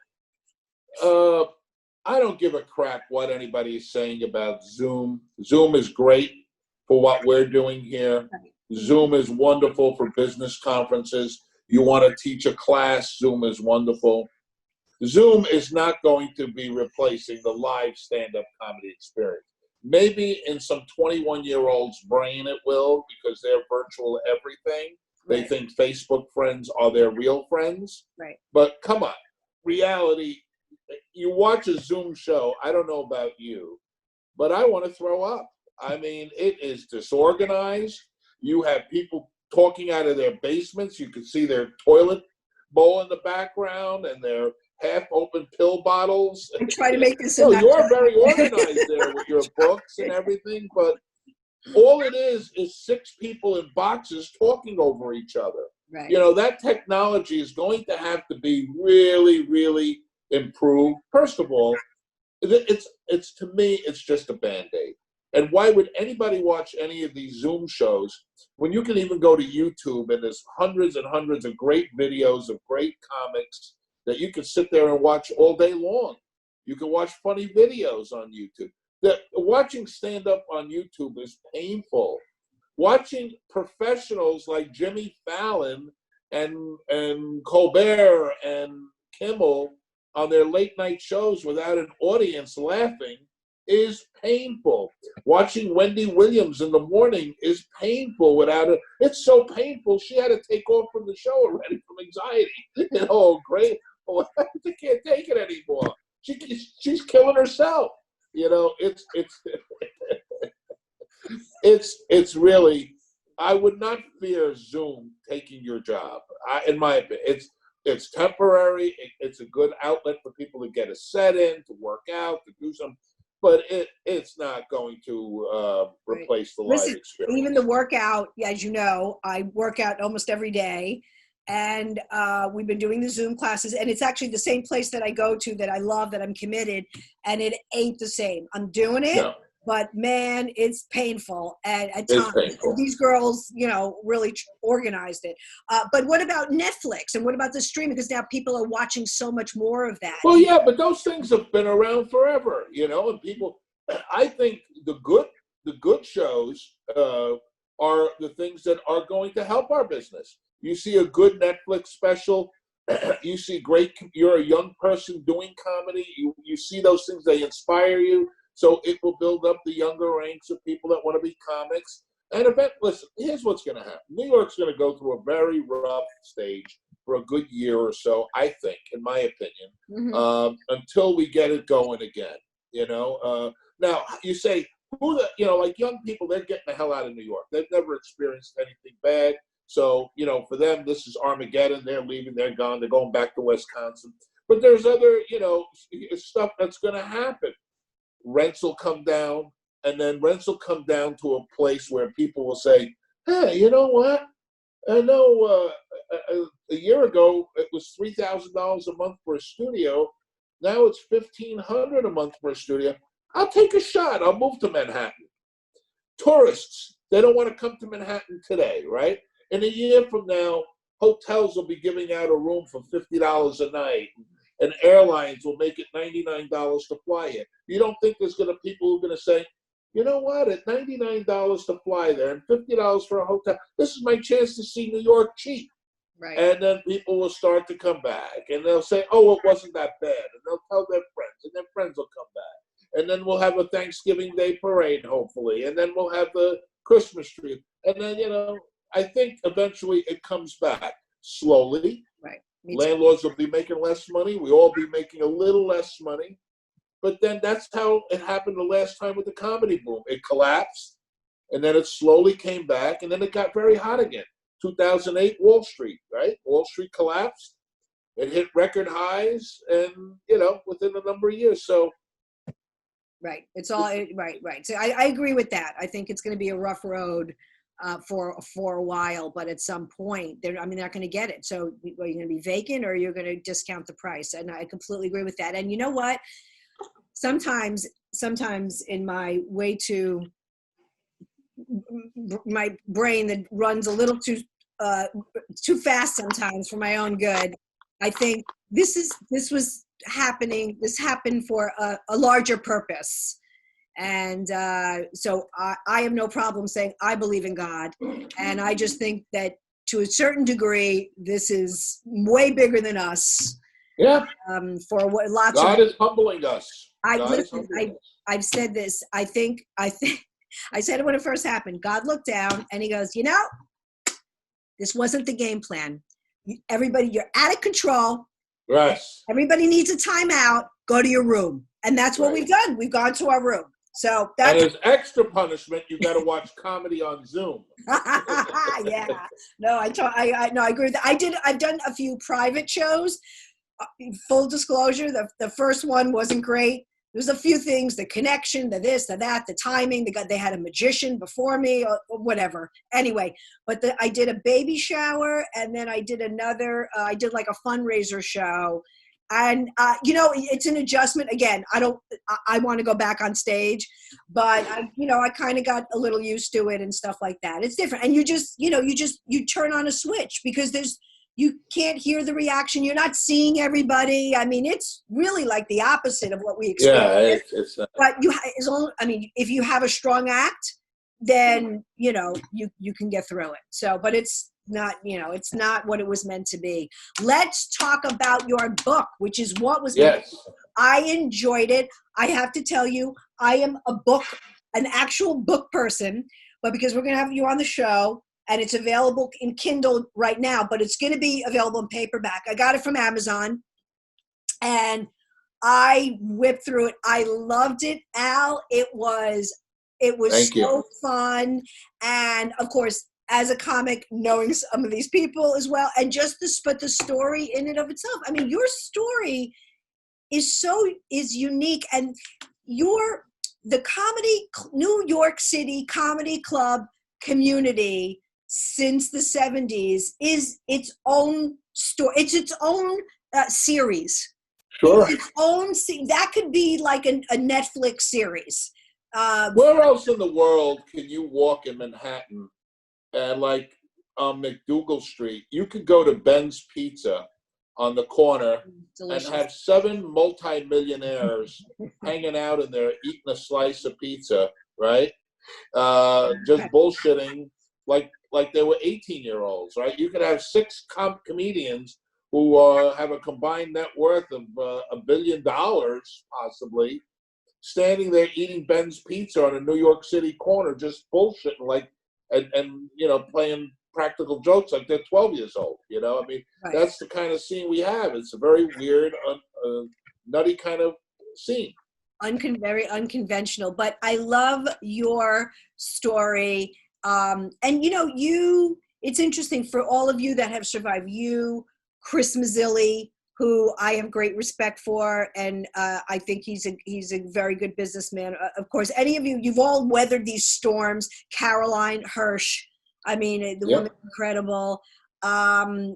I don't give a crap what anybody is saying about Zoom. Zoom is great for what we're doing here. Zoom is wonderful for business conferences. You want to teach a class, Zoom is wonderful. Zoom is not going to be replacing the live stand-up comedy experience. Maybe in some 21-year-old's brain it will, because they're virtual everything. They think Facebook friends are their real friends. Right. But come on, reality, you watch a Zoom show, I don't know about you, but I want to throw up. I mean, it is disorganized. You have people talking out of their basements. You can see their toilet bowl in the background and their half-open pill bottles. I try to make this. You're very organized there with your books and everything, but all it is 6 people in boxes talking over each other. Right. That technology is going to have to be really, really improved. First of all, it's to me, it's just a Band-Aid. And why would anybody watch any of these Zoom shows when you can even go to YouTube and there's hundreds and hundreds of great videos of great comics that you can sit there and watch all day long? You can watch funny videos on YouTube. Watching stand-up on YouTube is painful. Watching professionals like Jimmy Fallon and Colbert and Kimmel on their late-night shows without an audience laughing is painful. Watching Wendy Williams in the morning is painful it's so painful she had to take off from the show already from anxiety. Great. I can't take it anymore. She's killing herself. It's really, I would not fear Zoom taking your job. In my opinion, it's temporary. It's a good outlet for people to get a set in, to work out, to do something. But it's not going to replace the live experience. Even the workout, as you know, I work out almost every day. And we've been doing the Zoom classes, and it's actually the same place that I go to that I love, that I'm committed, and it ain't the same. I'm doing it, but man, it's painful. And at times, these girls, really organized it. But what about Netflix, and what about the streaming? Because now people are watching so much more of that. Well, yeah, but those things have been around forever, and people, I think the good shows are the things that are going to help our business. You see a good Netflix special, you see you're a young person doing comedy, you see those things, they inspire you, so it will build up the younger ranks of people that want to be comics. And listen, here's what's going to happen. New York's going to go through a very rough stage for a good year or so, I think, in my opinion, until we get it going again, Now, you say, like young people, they're getting the hell out of New York. They've never experienced anything bad. So, for them, this is Armageddon. They're leaving. They're gone. They're going back to Wisconsin. But there's other, stuff that's going to happen. Rents will come down, and then rents will come down to a place where people will say, hey, you know what? I know a year ago it was $3,000 a month for a studio. Now it's $1,500 a month for a studio. I'll take a shot. I'll move to Manhattan. Tourists, they don't want to come to Manhattan today, right? In a year from now, hotels will be giving out a room for $50 a night, and airlines will make it $99 to fly here. You don't think there's going to people who are going to say, you know what, at $99 to fly there and $50 for a hotel, this is my chance to see New York cheap. Right. And then people will start to come back, and they'll say, "Oh, it wasn't that bad," and they'll tell their friends, and their friends will come back, and then we'll have a Thanksgiving Day parade, hopefully, and then we'll have the Christmas tree, and then I think eventually it comes back slowly. Right. Landlords will be making less money. We all be making a little less money, but then that's how it happened the last time with the comedy boom. It collapsed, and then it slowly came back, and then it got very hot again. 2008 Wall Street, right? Wall Street collapsed. It hit record highs, and within a number of years. So, right, it's all right. So I agree with that. I think it's going to be a rough road for a while, but at some point, they're not going to get it. So, are you going to be vacant, or you're going to discount the price? And I completely agree with that. And you know what? Sometimes in my way to my brain that runs a little too fast sometimes for my own good, I think this happened for a larger purpose. And so I have no problem saying I believe in God. And I just think that to a certain degree, this is way bigger than us. yeah. For what lots God of is humbling us. I've said this. I think I said it when it first happened. God looked down and he goes, this wasn't the game plan. Everybody, you're out of control. Yes. Everybody needs a timeout. Go to your room. And that's what we've done. We've gone to our room. So that's and as extra punishment, you got to watch comedy on Zoom. yeah. No, I agree with that. I've done a few private shows. Full disclosure, the first one wasn't great. There's a few things, the connection, the this, the that, the timing. They had a magician before me, or whatever. Anyway, but I did a baby shower, and then I did another. I did like a fundraiser show, and it's an adjustment. Again, I want to go back on stage, but I kind of got a little used to it and stuff like that. It's different, and you turn on a switch because you can't hear the reaction. You're not seeing everybody. I mean, it's really like the opposite of what we expect. Yeah, it's but if you have a strong act, then you can get through it. So, but it's not what it was meant to be. Let's talk about your book, which is what was meant to be. I enjoyed it. I have to tell you, I am an actual book person, but because we're going to have you on the show, and it's available in Kindle right now, but it's going to be available in paperback. I got it from Amazon, and I whipped through it. I loved it, Al. It was so fun, and of course, as a comic, knowing some of these people as well, and but the story in and of itself. I mean, your story is unique, and the New York City comedy club community since the 70s is its own story. It's its own series. Sure. It's its own that could be like a Netflix series. Where else in the world can you walk in Manhattan and like on McDougal Street, you could go to Ben's Pizza on the corner Delicious. And have 7 multimillionaires hanging out in there eating a slice of pizza, right? Just bullshitting like they were 18-year-olds, right? You could have 6 comedians who have a combined net worth of $1 billion, possibly, standing there eating Ben's Pizza on a New York City corner, just bullshitting, and playing practical jokes like they're 12 years old. I mean, That's the kind of scene we have. It's a very weird, nutty kind of scene. Very unconventional, but I love your story. And it's interesting for all of you that have survived. You, Chris Mazzilli, who I have great respect for, and I think he's a very good businessman. Of course, any of you've all weathered these storms. Caroline Hirsch, I mean, the woman's incredible. And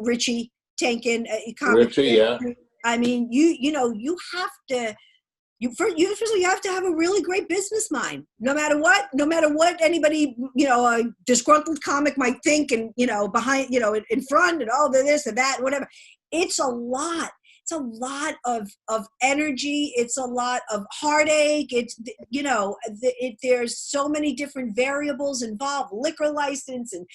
Richie Tankin, Richie, yeah. I mean, you have to. You have to have a really great business mind, no matter what anybody, a disgruntled comic might think, and, behind, in front, and all this and that, whatever. It's a lot. it's a lot of energy. It's a lot of heartache. It's, there's so many different variables involved, liquor license and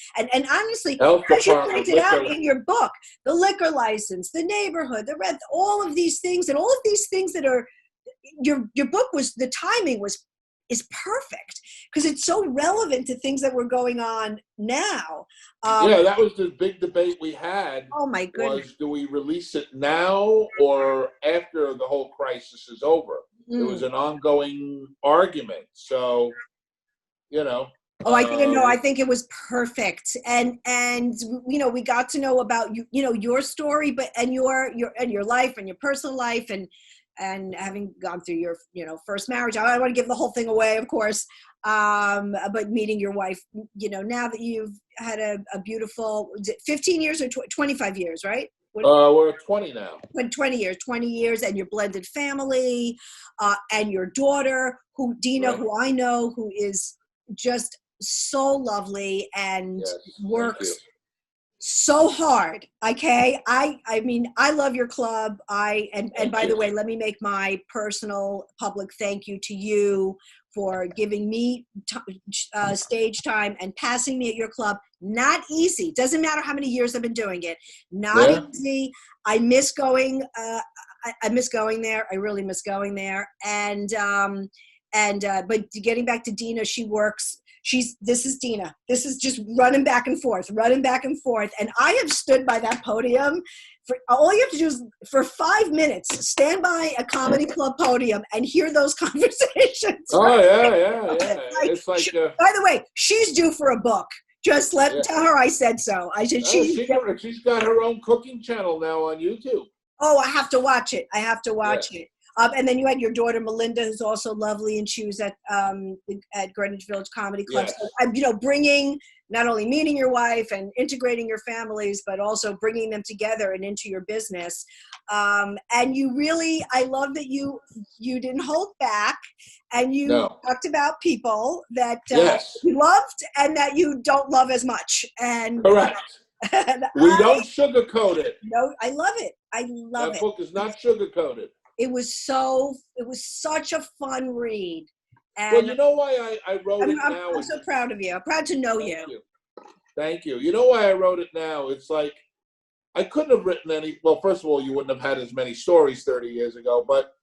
honestly, Health as you department, pointed out liquor. in your book, the liquor license, the neighborhood, the rent, all of these things that are, your book was, the timing is perfect because it's so relevant to things that were going on now. Yeah, that was the big debate we had. Oh my goodness. Was, do we release it now or after the whole crisis is over? It was an ongoing argument. So, Oh, I didn't know. I think it was perfect, and we got to know about your story, but and your life and your personal life, and having gone through your first marriage. I don't want to give the whole thing away, of course, but meeting your wife, now that you've had a beautiful 15 years or 25 years, right? We're 20 now. 20 years, and your blended family, and your daughter, Dina, Right. who I know, who is just so lovely and Yes, works so hard. Okay. I mean, I love your club. And by the way, let me make my personal public thank you to you for giving me stage time and passing me at your club. Not easy. Doesn't matter how many years I've been doing it. Not easy. I miss going. I miss going there. I really miss going there. But getting back to Dina, she works. This is Dina. This is just running back and forth. And I have stood by that podium all you have to do is for 5 minutes, stand by a comedy club podium and hear those conversations. Oh, right? yeah. It's like, by the way, she's due for a book. Just tell her I said so. I said she's got her own cooking channel now on YouTube. Oh, I have to watch it. it. And then you had your daughter Melinda, who's also lovely, and she was at Greenwich Village Comedy Club. Yes. So, bringing, not only meeting your wife and integrating your families, but also bringing them together and into your business. And you really, I love that you didn't hold back, and you talked about people that you loved and that you don't love as much. And correct. We don't sugarcoat it. No, I love it. I love it. That book is not sugarcoated. It was such a fun read. And well, you know why I wrote it now? I'm so proud of you. I'm proud to know you. Thank you. You know why I wrote it now? It's like, I couldn't have written well, first of all, you wouldn't have had as many stories 30 years ago, but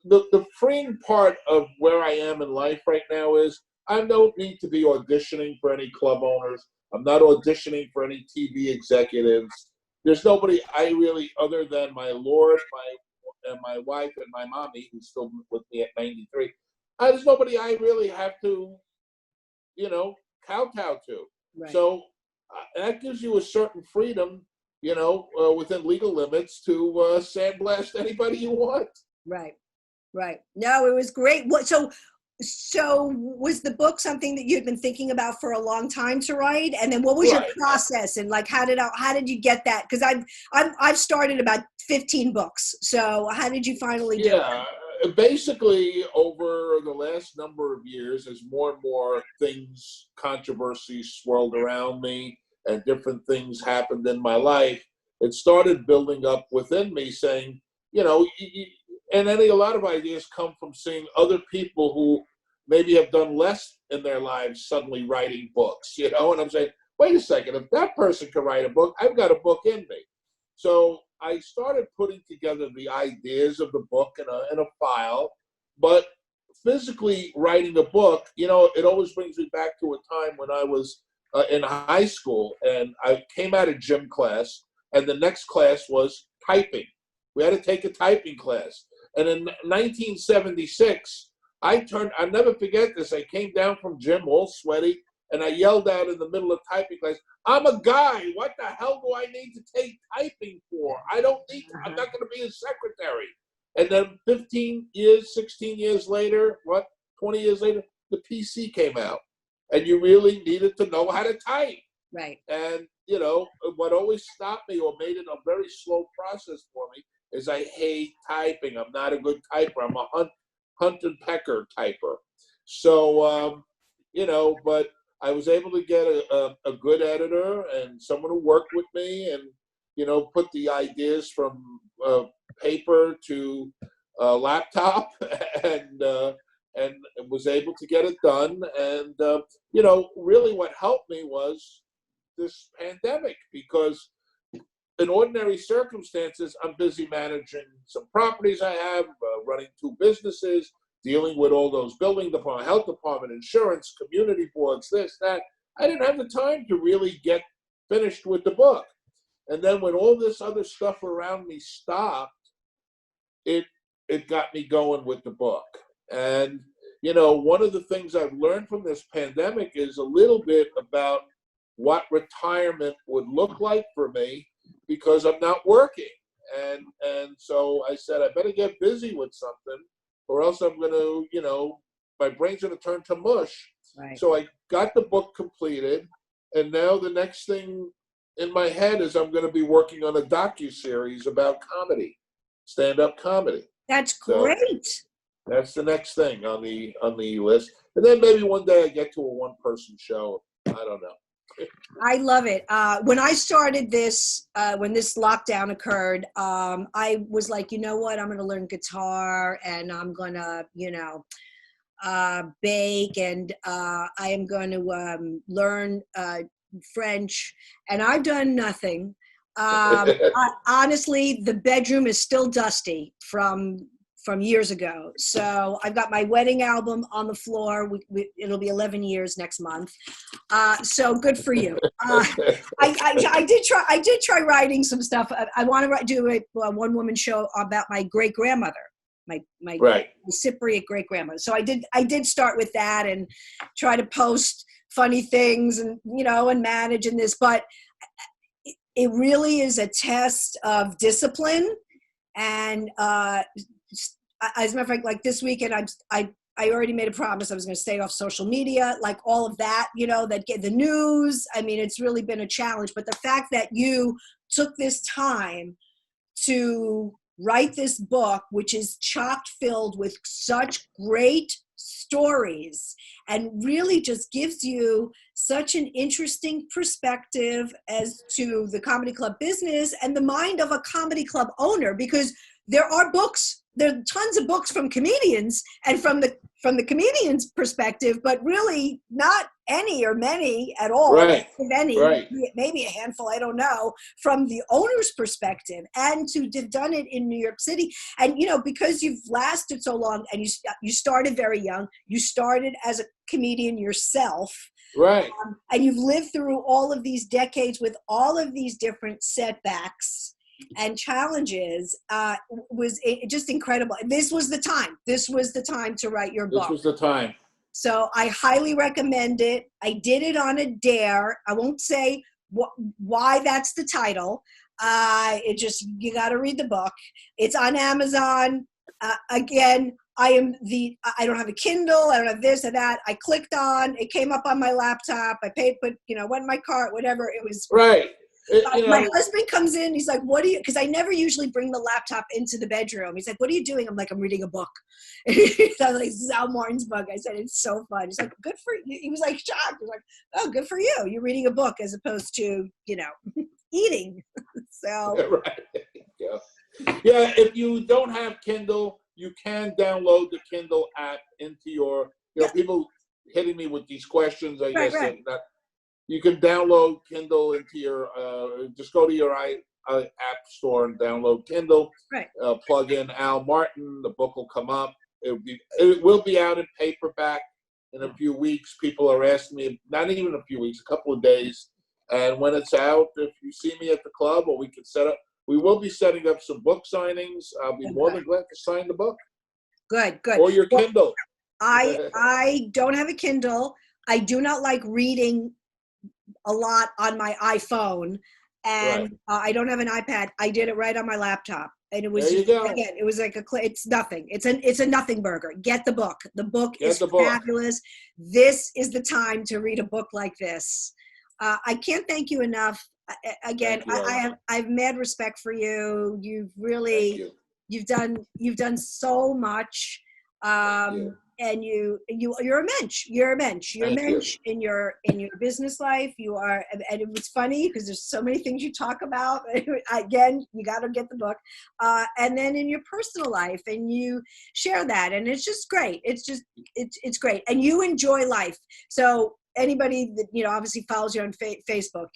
the freeing part of where I am in life right now is I don't need to be auditioning for any club owners. I'm not auditioning for any TV executives. There's nobody I really, other than my Lord, my wife, and my mommy, who's still with me at 93. There's nobody I really have to, kowtow to. Right. So that gives you a certain freedom, within legal limits to sandblast anybody you want. Right. No, it was great. So was the book something that you'd been thinking about for a long time to write? And then what was your process, and like how did you get that? Because I've started about 15 books. So how did you finally do it? Basically, over the last number of years, as more and more controversies swirled around me and different things happened in my life, it started building up within me saying, and a lot of ideas come from seeing other people who maybe have done less in their lives suddenly writing books, and I'm saying, wait a second, if that person can write a book, I've got a book in me. So I started putting together the ideas of the book in a file, but physically writing a book, it always brings me back to a time when I was in high school, and I came out of gym class, and the next class was typing. We had to take a typing class. And in 1976, I'll never forget this. I came down from gym all sweaty, and I yelled out in the middle of typing class, I'm a guy. What the hell do I need to take typing for? I don't need to. I'm not going to be a secretary. And then 15 years, 16 years later, 20 years later, the PC came out. And you really needed to know how to type. Right. And, what always stopped me or made it a very slow process for me is I hate typing. I'm not a good typer. I'm a hunt and pecker typer. So, but I was able to get a good editor and someone who worked with me and, put the ideas from paper to laptop and was able to get it done. And, really what helped me was this pandemic, because in ordinary circumstances, I'm busy managing some properties I have, running 2 businesses, dealing with all those building department, health department, insurance, community boards, this, that. I didn't have the time to really get finished with the book. And then when all this other stuff around me stopped, it got me going with the book. And, one of the things I've learned from this pandemic is a little bit about what retirement would look like for me, because I'm not working. And so I said, I better get busy with something, or else I'm going to, my brain's going to turn to mush. Right. So I got the book completed. And now the next thing in my head is I'm going to be working on a docuseries about comedy, stand-up comedy. That's So great. that's the next thing on the list. And then maybe one day I get to a one-person show. I don't know. I love it. When I started this, when this lockdown occurred, I was like, you know what? I'm going to learn guitar, and I'm going to, bake, and I am going to learn French, and I've done nothing. Honestly, the bedroom is still dusty from years ago. So I've got my wedding album on the floor. It'll be 11 years next month. So good for you. I did try writing some stuff. I want to do a one-woman show about my great grandmother, my Right. Cypriot great grandmother. So I did start with that and try to post funny things and and manage in this, but it really is a test of discipline. And as a matter of fact, like this weekend, I already made a promise I was going to stay off social media, like all of that, that get the news. I mean, it's really been a challenge. But the fact that you took this time to write this book, which is chock filled with such great stories, and really just gives you such an interesting perspective as to the comedy club business and the mind of a comedy club owner, because there are tons of books from comedians and from the comedian's perspective, but really not any or many at all. Right. If any, Right. maybe a handful, I don't know, from the owner's perspective. And to have done it in New York City, and because you've lasted so long, and you started very young, you started as a comedian yourself. Right. And you've lived through all of these decades with all of these different setbacks and challenges. Was just incredible. This was the time to write your book. This was the time. So I highly recommend it. I did it on a dare. I won't say why that's the title. You got to read the book. It's on Amazon. Again, I don't have a Kindle. I don't have this or that. I clicked on, it came up on my laptop. I paid, went in my cart, whatever it was. Right. My husband comes in. He's like, "What do you?" Because I never usually bring the laptop into the bedroom. He's like, "What are you doing?" I'm like, "I'm reading a book." I was like, "This is Al Martin's book." I said, "It's so fun." He's like, "Good for you." He was like shocked. He was like, "Oh, good for you. You're reading a book as opposed to eating." So Right. Yeah. If you don't have Kindle, you can download the Kindle app into your. People hitting me with these questions. I guess right. that. You can download Kindle into your, just go to your app store and download Kindle. Right. Plug in Al Martin. The book will come up. It will be out in paperback in a few weeks. People are asking me, not even a few weeks, a couple of days. And when it's out, if you see me at the club, or we will be setting up some book signings. I'll be more than glad to sign the book. Good. Or your Kindle. I don't have a Kindle. I do not like reading a lot on my iPhone, and I don't have an iPad. I did it right on my laptop, and it was again, it was like it's nothing. It's a nothing burger. Get the book. The book is fabulous. This is the time to read a book like this. I can't thank you enough. Again, I have mad respect for you. You've really you've done so much. And you're a mensch. You're a mensch. You're a Thank you. mensch in your business life. You are, and it was funny because there's so many things you talk about. Again, you got to get the book, and then in your personal life, and you share that, and it's just great. It's great, and you enjoy life. So anybody that obviously follows you on Facebook,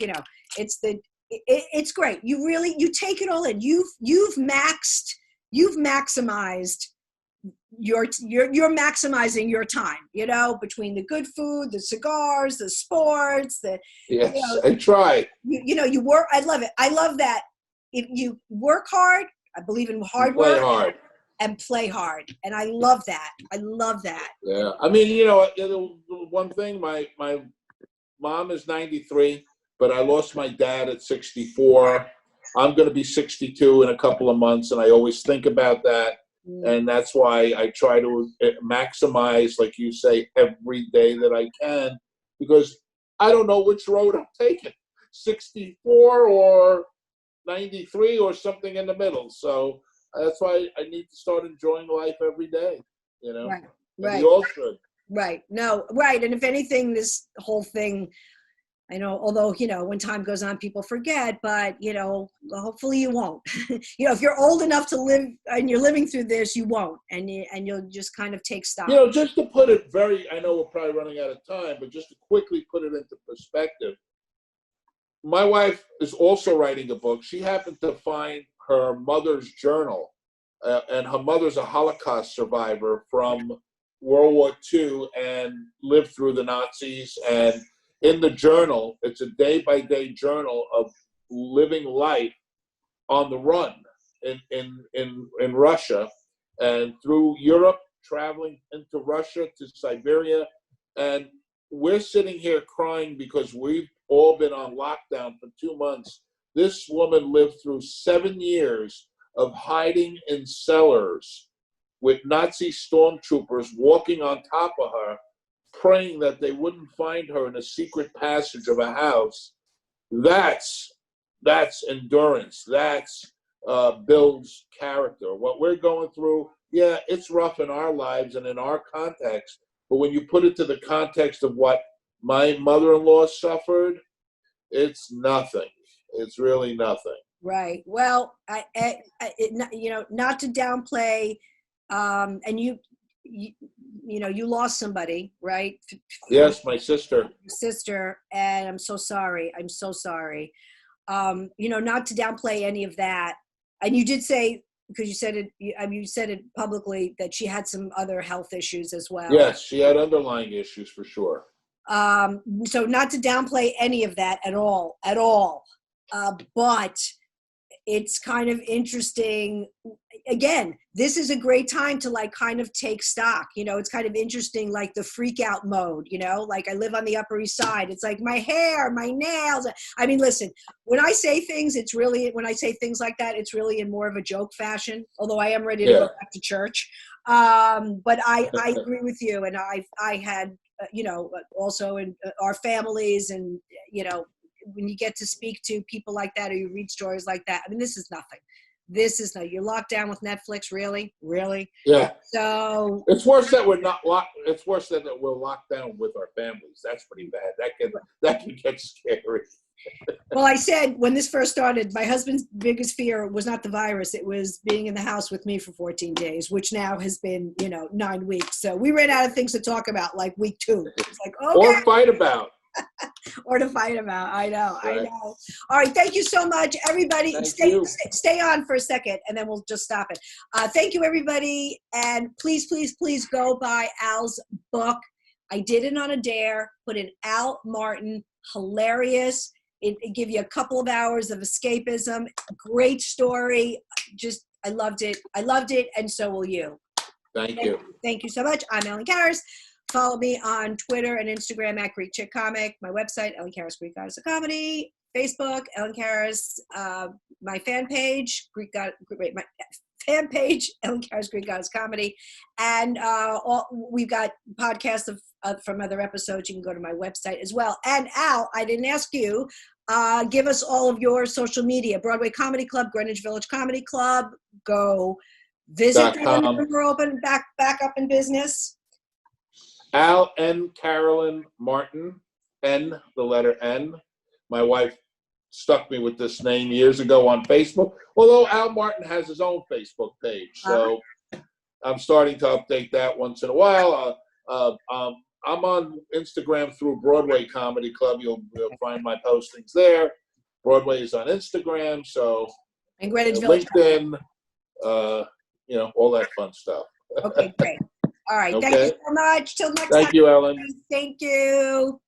it's great. You take it all in. You've maximized. You're maximizing your time, between the good food, the cigars, the sports, yes, I try. You work. I love it. I love that. If you work hard, I believe in hard Play work hard. and play hard. And I love that. Yeah. I mean, one thing, my mom is 93, but I lost my dad at 64. I'm going to be 62 in a couple of months, and I always think about that. And that's why I try to maximize, like you say, every day that I can, because I don't know which road I'm taking, 64 or 93 or something in the middle. So that's why I need to start enjoying life every day, Right. And we all should. Right. No, right. And if anything, this whole thing, I know, although, when time goes on, people forget, but, hopefully you won't. If you're old enough to live and you're living through this, you won't. And you'll just kind of take stock. Just to put it I know we're probably running out of time, but just to quickly put it into perspective, my wife is also writing a book. She happened to find her mother's journal, and her mother's a Holocaust survivor from World War II and lived through the Nazis. And in the journal, it's a day-by-day journal of living life on the run in Russia and through Europe, traveling into Russia to Siberia. And we're sitting here crying because we've all been on lockdown for 2 months. This woman lived through 7 years of hiding in cellars with Nazi stormtroopers walking on top of her, praying that they wouldn't find her in a secret passage of a house. That's endurance. That's builds character. What we're going through, it's rough in our lives and in our context, but when you put it to the context of what my mother-in-law suffered, it's nothing. It's really nothing. Right. Well, not to downplay, and you lost somebody, right? Yes, my sister. And I'm so sorry. Not to downplay any of that. And you did say, because you said it publicly, that she had some other health issues as well. Yes, she had underlying issues for sure. So not to downplay any of that at all. But it's kind of interesting. Again, this is a great time to kind of take stock. It's kind of interesting, like the freak out mode, like I live on the Upper East Side. It's like my hair, my nails. I mean, listen, when I say things like that, it's really in more of a joke fashion, although I am ready to go back to church. But I agree with you. And I had, also in our families and, when you get to speak to people like that, or you read stories like that, I mean, this is nothing. You're locked down with Netflix, really? Yeah. So it's worse that we're not locked. It's worse that we're locked down with our families. That's pretty bad. That can get scary. Well, I said when this first started, my husband's biggest fear was not the virus. It was being in the house with me for 14 days, which now has been, 9 weeks. So we ran out of things to talk about like week 2. It's like, okay. Or fight about. Or to fight about. I know. All right. Thank you so much, everybody. Stay on for a second, and then we'll just stop it. Thank you, everybody. And please, please, please go buy Al's book. I did it on a dare. Put in Al Martin. Hilarious. It give you a couple of hours of escapism. Great story. I loved it. And so will you. Thank you. Thank you so much. I'm Ellen Karis. Follow me on Twitter and Instagram at Greek Chick Comic. My website, Ellen Karis, Greek Goddess of Comedy. Facebook, Ellen Karis. My fan page, my fan page, Ellen Karis, Greek Goddess of Comedy. And we've got podcasts from other episodes. You can go to my website as well. And Al, I didn't ask you. Give us all of your social media. Broadway Comedy Club, Greenwich Village Comedy Club. Go Visit them .com. when we're open back up in business. Al N. Carolyn Martin, N, the letter N. My wife stuck me with this name years ago on Facebook, although Al Martin has his own Facebook page. So I'm starting to update that once in a while. I'm on Instagram through Broadway Comedy Club. You'll find my postings there. Broadway is on Instagram, so And Greenwich Village. LinkedIn, all that fun stuff. Okay, great. All right. Okay. Thank you so much. Till next time. Thank you, Ellen. Thank you.